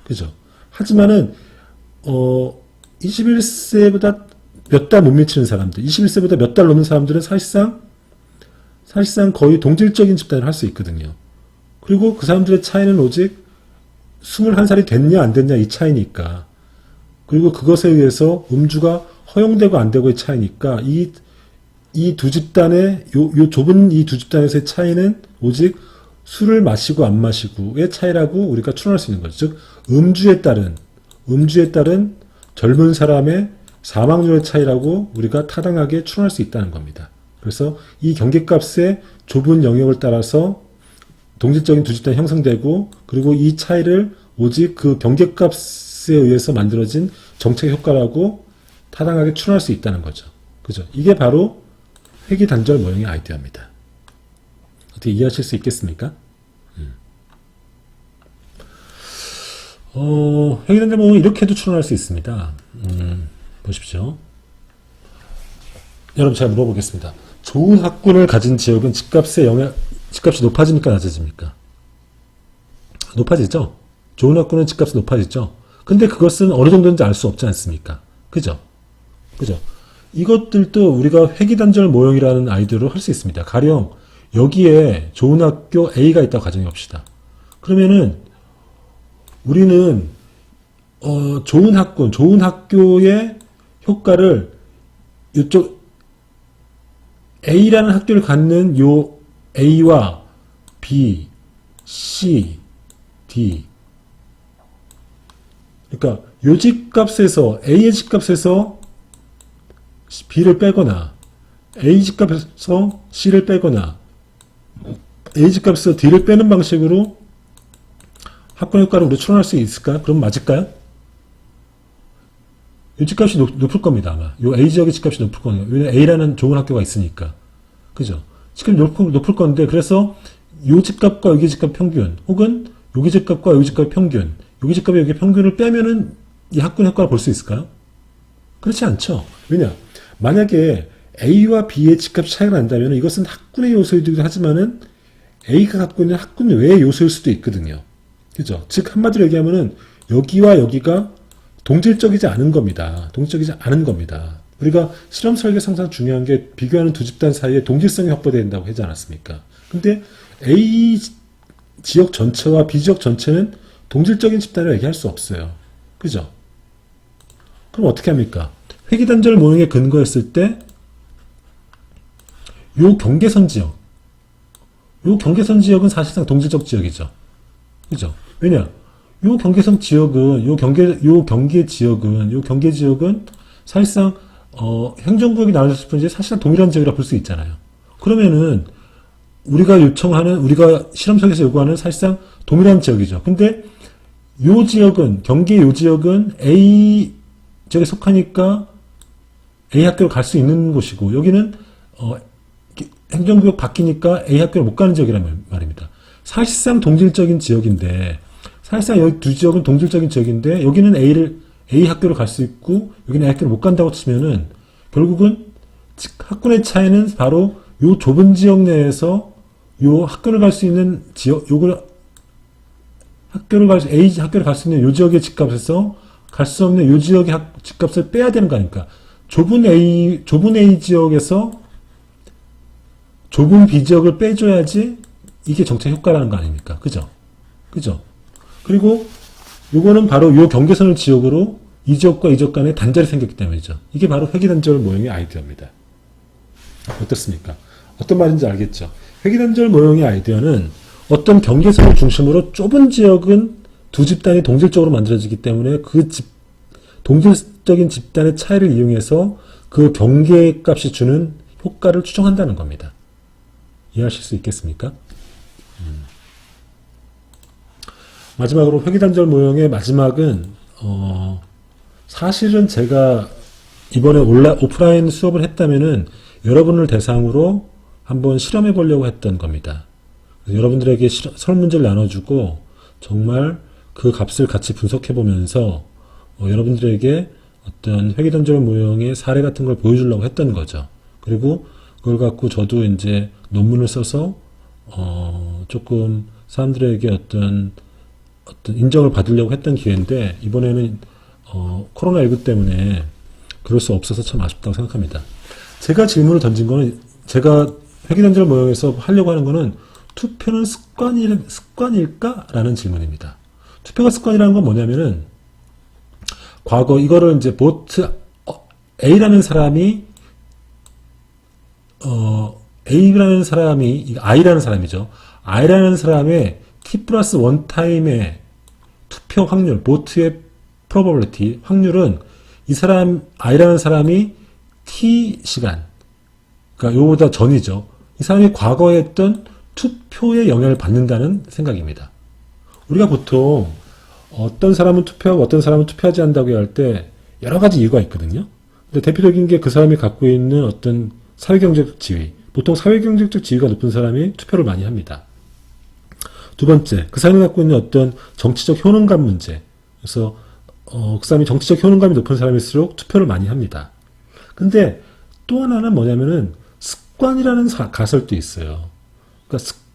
그죠? 하지만은 21세보다 몇 달 못 미치는 사람들, 21세보다 몇 달 넘는 사람들은 사실상 거의 동질적인 집단을 할 수 있거든요. 그리고 그 사람들의 차이는 오직 21살이 됐냐 안 됐냐 이 차이니까. 그리고 그것에 의해서 음주가 허용되고 안 되고의 차이니까 이 두 집단의 요 좁은 이 두 집단에서의 차이는 오직 술을 마시고 안 마시고의 차이라고 우리가 추론할 수 있는 거죠. 즉 음주에 따른 젊은 사람의 사망률의 차이라고 우리가 타당하게 추론할 수 있다는 겁니다. 그래서 이 경계값의 좁은 영역을 따라서 동질적인 두 집단이 형성되고, 그리고 이 차이를 오직 그 경계값에 의해서 만들어진 정책 효과라고 타당하게 추론할 수 있다는 거죠. 그죠? 이게 바로 회귀단절 모형의 아이디어입니다. 어떻게 이해하실 수 있겠습니까? 회귀단절 모형은 이렇게도 추론할 수 있습니다. 보십시오. 여러분 제가 물어보겠습니다. 좋은 학군을 가진 지역은 집값이 높아집니까 낮아집니까? 높아지죠? 좋은 학군은 집값이 높아지죠? 근데 그것은 어느 정도인지 알 수 없지 않습니까? 그죠? 이것들도 우리가 회귀단절 모형이라는 아이디어로 할 수 있습니다. 가령 여기에 좋은 학교 A가 있다고 가정해 봅시다. 그러면은 우리는 좋은 학교의 효과를 이쪽 A라는 학교를 갖는 요 A와 B, C, D. 그러니까 요 집값에서 A의 집값에서 B를 빼거나 A 집값에서 C를 빼거나 A 집값에서 D를 빼는 방식으로 학군 효과를 우리 추론할 수 있을까? 그럼 맞을까요? 이 집값이 높을 겁니다, 아마. 요 A 지역의 집값이 높을 거예요. 왜냐면 A라는 좋은 학교가 있으니까. 그죠? 집값이 높을 건데, 그래서 요 집값과 여기 집값 평균, 혹은 여기 집값과 여기 집값 평균, 여기 집값과 여기 평균을 빼면은 이 학군 효과를 볼 수 있을까요? 그렇지 않죠. 왜냐? 만약에 A와 B의 집값 차이가 난다면 이것은 학군의 요소이기도 하지만은 A가 갖고 있는 학군 외의 요소일 수도 있거든요. 그죠? 즉, 한마디로 얘기하면은 여기와 여기가 동질적이지 않은 겁니다. 우리가 실험 설계에서 항상 중요한 게 비교하는 두 집단 사이에 동질성이 확보되어야 된다고 하지 않았습니까? 근데 A 지역 전체와 B 지역 전체는 동질적인 집단을 얘기할 수 없어요. 그죠? 그럼 어떻게 합니까? 회귀단절 모형에 근거했을 때 요 경계선 지역은 사실상 동질적 지역이죠. 그죠? 왜냐? 요 경계선 지역은, 요 경계 지역은 사실상, 행정구역이 나눠졌을 뿐이지 사실상 동일한 지역이라 볼 수 있잖아요. 그러면은 우리가 실험석에서 요구하는 사실상 동일한 지역이죠. 근데 요 지역은, 경기의 요 지역은 A 지역에 속하니까 A 학교를 갈 수 있는 곳이고, 여기는, 행정구역 바뀌니까 A 학교를 못 가는 지역이란 말입니다. 사실상 동질적인 지역인데, 사실상 여기 두 지역은 동질적인 지역인데, 여기는 A 학교를 갈 수 있고, 여기는 A 학교를 못 간다고 치면은, 결국은 학군의 차이는 바로 요 좁은 지역 내에서 요 학교를 갈 수 있는 지역, A 학교를 갈 수 있는 요 지역의 집값에서 갈 수 없는 요 지역의 집값을 빼야 되는 거 아닙니까? 좁은 A 지역에서 좁은 B 지역을 빼줘야지 이게 정책 효과라는 거 아닙니까? 그죠? 그리고 요거는 바로 요 경계선을 지역으로 이 지역과 이 지역 간에 단절이 생겼기 때문이죠. 이게 바로 회귀단절 모형의 아이디어입니다. 어떻습니까? 어떤 말인지 알겠죠? 회귀단절 모형의 아이디어는 어떤 경계선을 중심으로 좁은 지역은 두 집단이 동질적으로 만들어지기 때문에 동질적인 집단의 차이를 이용해서 그 경계값이 주는 효과를 추정한다는 겁니다. 이해하실 수 있겠습니까? 마지막으로 회귀단절 모형의 마지막은 사실은 제가 이번에 오프라인 수업을 했다면은 여러분을 대상으로 한번 실험해 보려고 했던 겁니다. 여러분들에게 설문지를 나눠주고 정말 그 값을 같이 분석해 보면서 여러분들에게 어떤 회귀단절 모형의 사례 같은 걸 보여주려고 했던 거죠. 그리고 그걸 갖고 저도 이제 논문을 써서 조금 사람들에게 어떤 인정을 받으려고 했던 기회인데, 이번에는 코로나19 때문에 그럴 수 없어서 참 아쉽다고 생각합니다. 제가 질문을 던진 거는, 제가 회귀단절 모형에서 하려고 하는 거는 투표는 습관일까? 라는 질문입니다. 투표가 습관이라는 건 뭐냐면은, 과거 이거를 이제 A라는 사람이 I라는 사람이죠. I라는 사람의 T+1 타임의 투표 확률, 보트의 probability, 확률은 I라는 사람이 T 시간, 그러니까 요보다 전이죠. 이 사람이 과거에 했던 투표에 영향을 받는다는 생각입니다. 우리가 보통 어떤 사람은 투표하고 어떤 사람은 투표하지 않는다고 할 때 여러 가지 이유가 있거든요. 근데 대표적인 게 그 사람이 갖고 있는 어떤 사회경제적 지위, 보통 사회경제적 지위가 높은 사람이 투표를 많이 합니다. 두 번째, 그 사람이 갖고 있는 어떤 정치적 효능감 문제. 그래서 그 사람이 정치적 효능감이 높은 사람일수록 투표를 많이 합니다. 근데 또 하나는 뭐냐면은 습관이라는 가설도 있어요.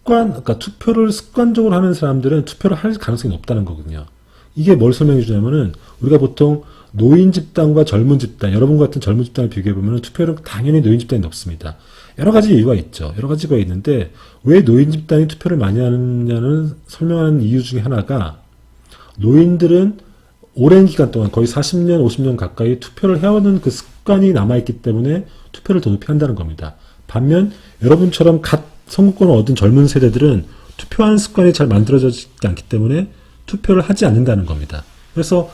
그러니까 투표를 습관적으로 하는 사람들은 투표를 할 가능성이 높다는 거거든요. 이게 뭘 설명해 주냐면은, 우리가 보통 노인 집단과 젊은 집단, 여러분 같은 젊은 집단을 비교해 보면은 투표율은 당연히 노인 집단이 높습니다. 여러 가지 이유가 있죠. 여러 가지가 있는데, 왜 노인 집단이 투표를 많이 하느냐는 설명하는 이유 중에 하나가, 노인들은 오랜 기간 동안 거의 40년, 50년 가까이 투표를 해오는 그 습관이 남아있기 때문에 투표를 더 높이 한다는 겁니다. 반면 여러분처럼 갓 선거권을 얻은 젊은 세대들은 투표하는 습관이 잘 만들어지지 않기 때문에 투표를 하지 않는다는 겁니다. 그래서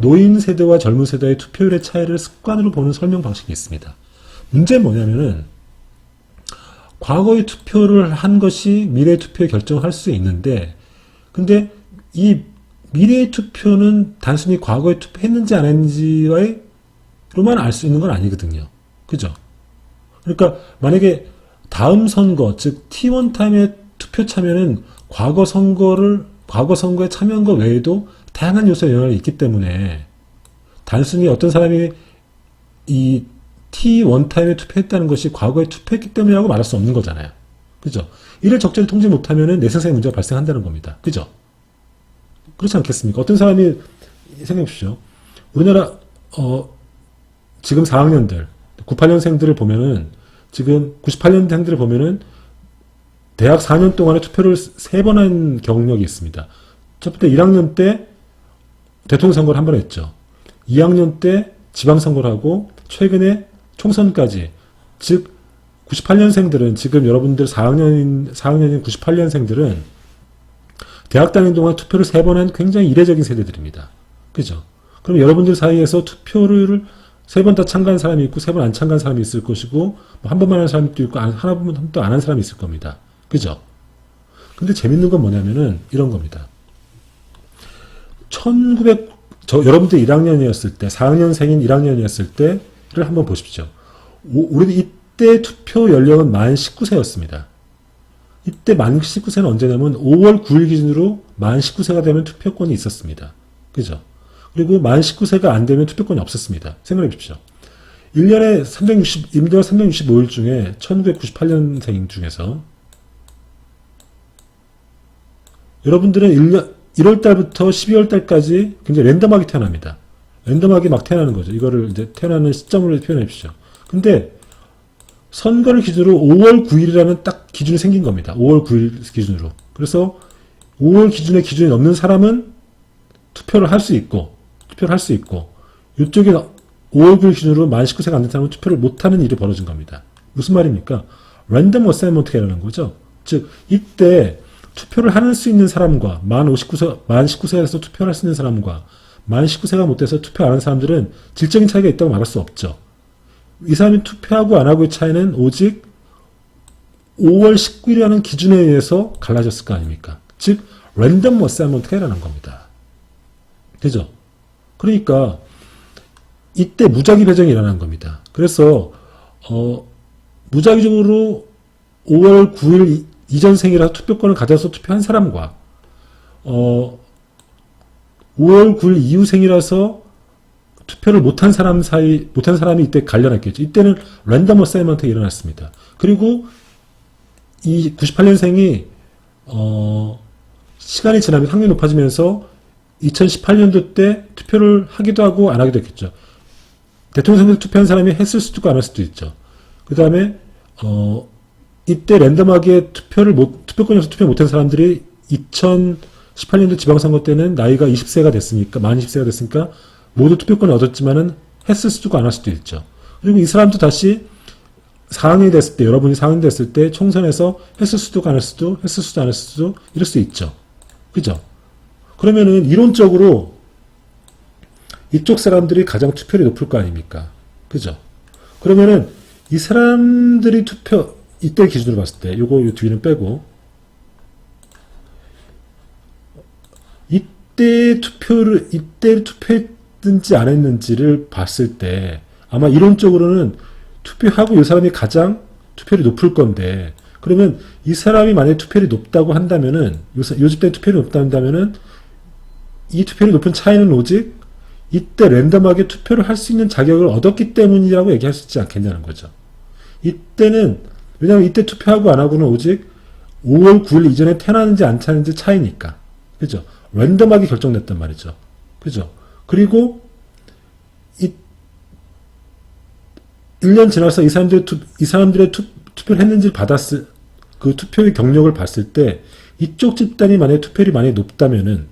노인 세대와 젊은 세대의 투표율의 차이를 습관으로 보는 설명 방식이 있습니다. 문제는 뭐냐면은, 과거의 투표를 한 것이 미래의 투표에 결정을 할 수 있는데, 근데 이 미래의 투표는 단순히 과거에 투표했는지 안 했는지로만 알 수 있는 건 아니거든요. 그죠? 그러니까 만약에 다음 선거, 즉 T1 타임의 투표 참여는 과거 선거에 참여한 것 외에도 다양한 요소에 영향이 있기 때문에, 단순히 어떤 사람이 이 T1 타임에 투표했다는 것이 과거에 투표했기 때문이라고 말할 수 없는 거잖아요. 그죠? 이를 적절히 통제 못하면 내생사의 문제가 발생한다는 겁니다. 그죠? 그렇지 않겠습니까? 어떤 사람이, 생각해 보십시오. 우리나라 지금 4학년들, 98년생들을 보면은, 지금 98년생들을 보면은 대학 4년 동안에 투표를 3번 한 경력이 있습니다. 첫 번째 1학년 때 대통령 선거를 한 번 했죠. 2학년 때 지방선거를 하고, 최근에 총선까지, 즉 98년생들은, 지금 여러분들 4학년인 98년생들은 대학 다니는 동안 투표를 3번 한 굉장히 이례적인 세대들입니다. 그죠? 그럼 여러분들 사이에서 투표를 세 번 다 참가한 사람이 있고 세 번 안 참가한 사람이 있을 것이고 뭐 한 번만 한 사람도 있고 하나 보면 또 안 한 사람이 있을 겁니다. 그죠? 근데 재밌는 건 뭐냐면은 이런 겁니다. 여러분들 1학년이었을 때, 4학년생인 1학년이었을 때를 한번 보십시오. 우리 이때 투표 연령은 만 19세였습니다. 이때 만 19세는 언제냐면 5월 9일 기준으로 만 19세가 되면 투표권이 있었습니다. 그죠? 그리고 만 19세가 안 되면 투표권이 없었습니다. 생각해 보십시오. 1년 365일 중에 1998년생 중에서 여러분들은 1월달부터 12월달까지 굉장히 랜덤하게 태어납니다. 랜덤하게 막 태어나는 거죠. 이거를 이제 태어나는 시점으로 표현해 주십시오. 근데 선거를 기준으로 5월 9일이라는 딱 기준이 생긴 겁니다. 5월 9일 기준으로. 그래서 5월 기준이 넘는 사람은 투표를 할 수 있고, 이쪽에 5월 9일 기준으로 만 19세가 안 된 사람은 투표를 못하는 일이 벌어진 겁니다. 무슨 말입니까? 랜덤 어사이먼트가 일어나는 거죠. 즉, 이때 투표를 할 수 있는 사람과 만 19세에서 투표를 할 수 있는 사람과 만 19세가 못 돼서 투표 안 한 사람들은 질적인 차이가 있다고 말할 수 없죠. 이 사람이 투표하고 안 하고의 차이는 오직 5월 19일이라는 기준에 의해서 갈라졌을 거 아닙니까? 즉 랜덤 어사이먼트가 일어나는 겁니다. 그죠? 그러니까 이때 무작위 배정이 일어난 겁니다. 그래서 무작위적으로 5월 9일 이전생이라서 투표권을 가져서 투표한 사람과 5월 9일 이후생이라서 투표를 못한 사람이 이때 갈려놨겠죠. 이때는 랜덤 어사이먼트가 일어났습니다. 그리고 이 98년생이 시간이 지나면 확률이 높아지면서 2018년도 때 투표를 하기도 하고 안 하기도 했겠죠. 대통령 선거 투표한 사람이 했을 수도 있고 안 할 수도 있죠. 그 다음에 이때 랜덤하게 투표권이 없어서 투표 못한 사람들이 2018년도 지방선거 때는 나이가 20세가 됐으니까, 만 20세가 됐으니까 모두 투표권을 얻었지만은 했을 수도 있고 안 할 수도 있죠. 그리고 이 사람도 다시 4학년이 됐을 때, 여러분이 4학년이 됐을 때 총선에서 했을 수도 있고 안 할 수도, 했을 수도 안 했을 수도 이럴 수 있죠. 그죠? 그러면은 이론적으로 이쪽 사람들이 가장 투표율이 높을 거 아닙니까? 그죠? 그러면은 이 사람들이 이때 기준으로 봤을 때, 요 뒤는 빼고, 이때 투표했는지 안 했는지를 봤을 때, 아마 이론적으로는 투표하고 이 사람이 가장 투표율이 높을 건데, 그러면 이 사람이 만약에 투표율이 높다고 한다면은, 요 집단의 투표율이 높다고 한다면은, 이 투표율이 높은 차이는 오직 이때 랜덤하게 투표를 할 수 있는 자격을 얻었기 때문이라고 얘기할 수 있지 않겠냐는 거죠. 이때는, 왜냐하면 이때 투표하고 안 하고는 오직 5월 9일 이전에 태어났는지 안 태어났는지 차이니까. 그죠? 랜덤하게 결정됐단 말이죠. 그죠? 그리고 1년 지나서 이 사람들의 투표를 했는지를 그 투표의 경력을 봤을 때 이쪽 집단이 만약에 투표율이 많이 높다면은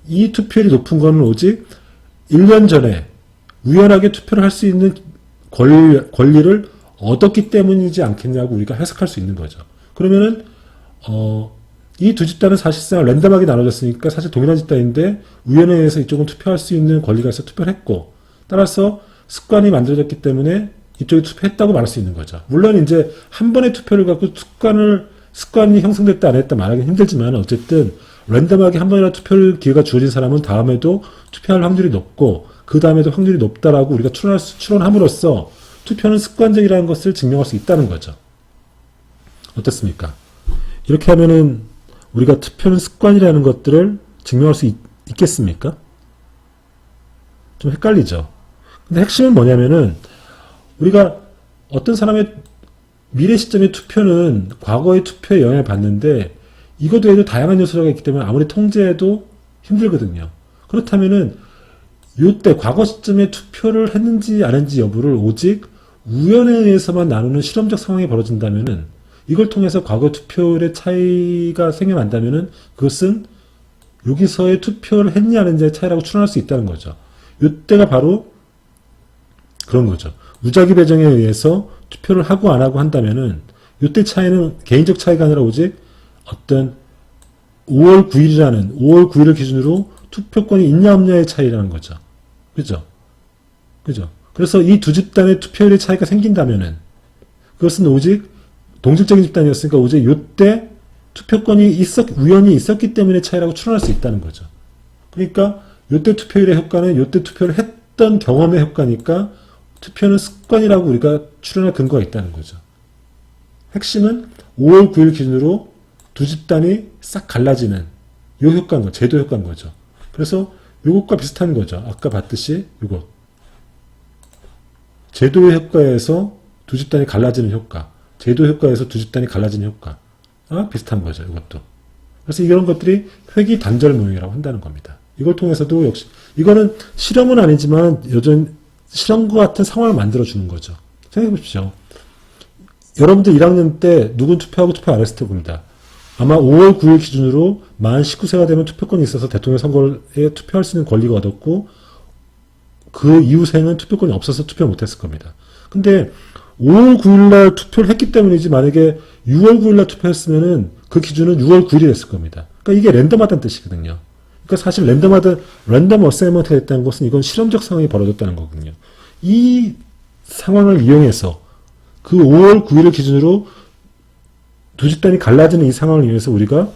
이 투표율이 높은 거는 오직 1년 전에 우연하게 투표를 할 수 있는 권리를 얻었기 때문이지 않겠냐고 우리가 해석할 수 있는 거죠. 그러면은 이 두 집단은 사실상 랜덤하게 나눠졌으니까 사실 동일한 집단인데 우연에 의해서 이쪽은 투표할 수 있는 권리가 있어 투표를 했고, 따라서 습관이 만들어졌기 때문에 이쪽이 투표했다고 말할 수 있는 거죠. 물론 이제 한 번의 투표를 갖고 습관이 형성됐다 안 했다 말하기 힘들지만 어쨌든 랜덤하게 한 번이라도 투표 기회가 주어진 사람은 다음에도 투표할 확률이 높고 그 다음에도 확률이 높다라고 우리가 추론함으로써 투표는 습관적이라는 것을 증명할 수 있다는 거죠. 어떻습니까? 이렇게 하면은 우리가 투표는 습관이라는 것들을 증명할 수 있겠습니까? 좀 헷갈리죠. 근데 핵심은 뭐냐면은 우리가 어떤 사람의 미래 시점의 투표는 과거의 투표에 영향을 받는데 이것 외에도 다양한 요소가 있기 때문에 아무리 통제해도 힘들거든요. 그렇다면은 이때 과거 시점에 투표를 했는지 안 했는지 여부를 오직 우연에 의해서만 나누는 실험적 상황이 벌어진다면은 이걸 통해서 과거 투표율의 차이가 생겨난다면은 그것은 여기서의 투표를 했냐 안 했냐의 차이라고 추론할 수 있다는 거죠. 이때가 바로 그런 거죠. 무작위 배정에 의해서 투표를 하고 안 하고 한다면은 이때 차이는 개인적 차이가 아니라 오직 어떤 5월 9일을 기준으로 투표권이 있냐 없냐의 차이라는 거죠. 그죠? 그래서 이 두 집단의 투표율의 차이가 생긴다면은 그것은 오직 동질적인 집단이었으니까 오직 이때 투표권이 우연히 있었기 때문에 차이라고 추론할 수 있다는 거죠. 그러니까 이때 투표율의 효과는 이때 투표를 했던 경험의 효과니까 투표는 습관이라고 우리가 추론할 근거가 있다는 거죠. 핵심은 5월 9일 기준으로 두 집단이 싹 갈라지는 이 효과인 거, 제도 효과인 거죠. 그래서 이것과 비슷한 거죠. 아까 봤듯이 이것. 제도의 효과에서 두 집단이 갈라지는 효과, 제도 효과에서 두 집단이 갈라지는 효과. 비슷한 거죠. 이것도. 그래서 이런 것들이 회귀 단절 모형이라고 한다는 겁니다. 이걸 통해서도 역시 이거는 실험은 아니지만 여전히 실험과 같은 상황을 만들어주는 거죠. 생각해 보십시오. 여러분들 1학년 때 누군 투표하고 투표 안 했을 때 봅니다. 아마 5월 9일 기준으로 만 19세가 되면 투표권이 있어서 대통령 선거에 투표할 수 있는 권리가 얻었고 그 이후생은 투표권이 없어서 투표 못했을 겁니다. 근데 5월 9일날 투표를 했기 때문이지 만약에 6월 9일날 투표했으면은 그 기준은 6월 9일이 됐을 겁니다. 그러니까 이게 랜덤하다는 뜻이거든요. 그러니까 사실 랜덤 어사이먼트가 됐다는 것은 이건 실험적 상황이 벌어졌다는 거거든요. 이 상황을 이용해서 그 5월 9일을 기준으로 두 집단이 갈라지는 이 상황을 이용해서 우리가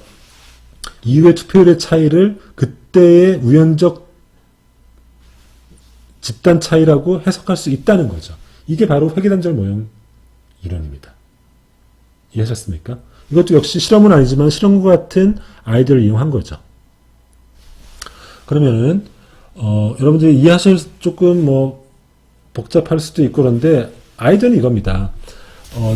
이후의 투표율의 차이를 그때의 우연적 집단 차이라고 해석할 수 있다는 거죠. 이게 바로 회귀단절 모형 이론입니다. 이해하셨습니까? 이것도 역시 실험은 아니지만 실험과 같은 아이디어를 이용한 거죠. 그러면은 여러분들이 이해하실 조금 복잡할 수도 있고 그런데 아이디어는 이겁니다.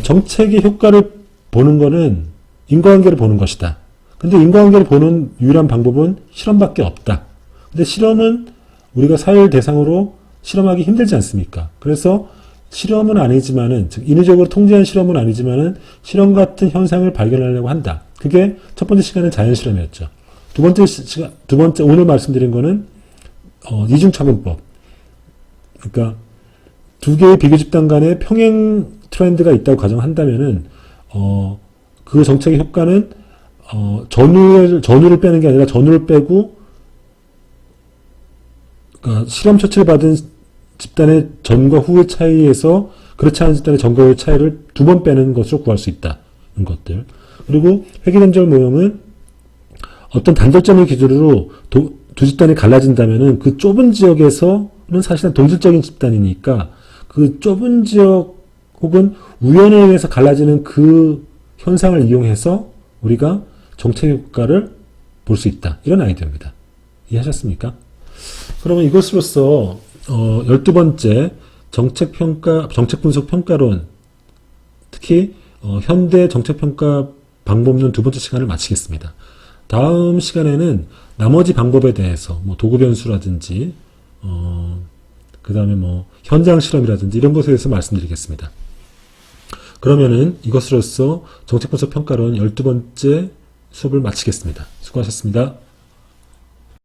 정책의 효과를 보는 거는 인과관계를 보는 것이다. 근데 인과관계를 보는 유일한 방법은 실험밖에 없다. 근데 실험은 우리가 사회를 대상으로 실험하기 힘들지 않습니까? 그래서 실험은 아니지만은, 즉, 인위적으로 통제한 실험은 아니지만은, 실험 같은 현상을 발견하려고 한다. 그게 첫 번째 시간은 자연실험이었죠. 두 번째, 오늘 말씀드린 거는, 이중차분법. 그러니까, 두 개의 비교 집단 간의 평행 트렌드가 있다고 가정한다면은, 그 정책의 효과는, 전후를 빼는 게 아니라 전후를 빼고, 그러니까 실험 처치를 받은 집단의 전과 후의 차이에서 그렇지 않은 집단의 전과 후의 차이를 두 번 빼는 것으로 구할 수 있다. 이런 것들. 그리고 회귀단절 모형은 어떤 단절점을 기준으로 두 집단이 갈라진다면은 그 좁은 지역에서는 사실은 동질적인 집단이니까 그 좁은 지역 혹은 우연에 의해서 갈라지는 그 현상을 이용해서 우리가 정책 효과를 볼 수 있다. 이런 아이디어입니다. 이해하셨습니까? 그러면 이것으로써 12번째 정책 분석 평가론, 특히 현대 정책 평가 방법론 두 번째 시간을 마치겠습니다. 다음 시간에는 나머지 방법에 대해서 도구 변수라든지 그다음에 현장 실험이라든지 이런 것에 대해서 말씀드리겠습니다. 그러면은 이것으로써 정책 분석 평가론 12번째 수업을 마치겠습니다. 수고하셨습니다.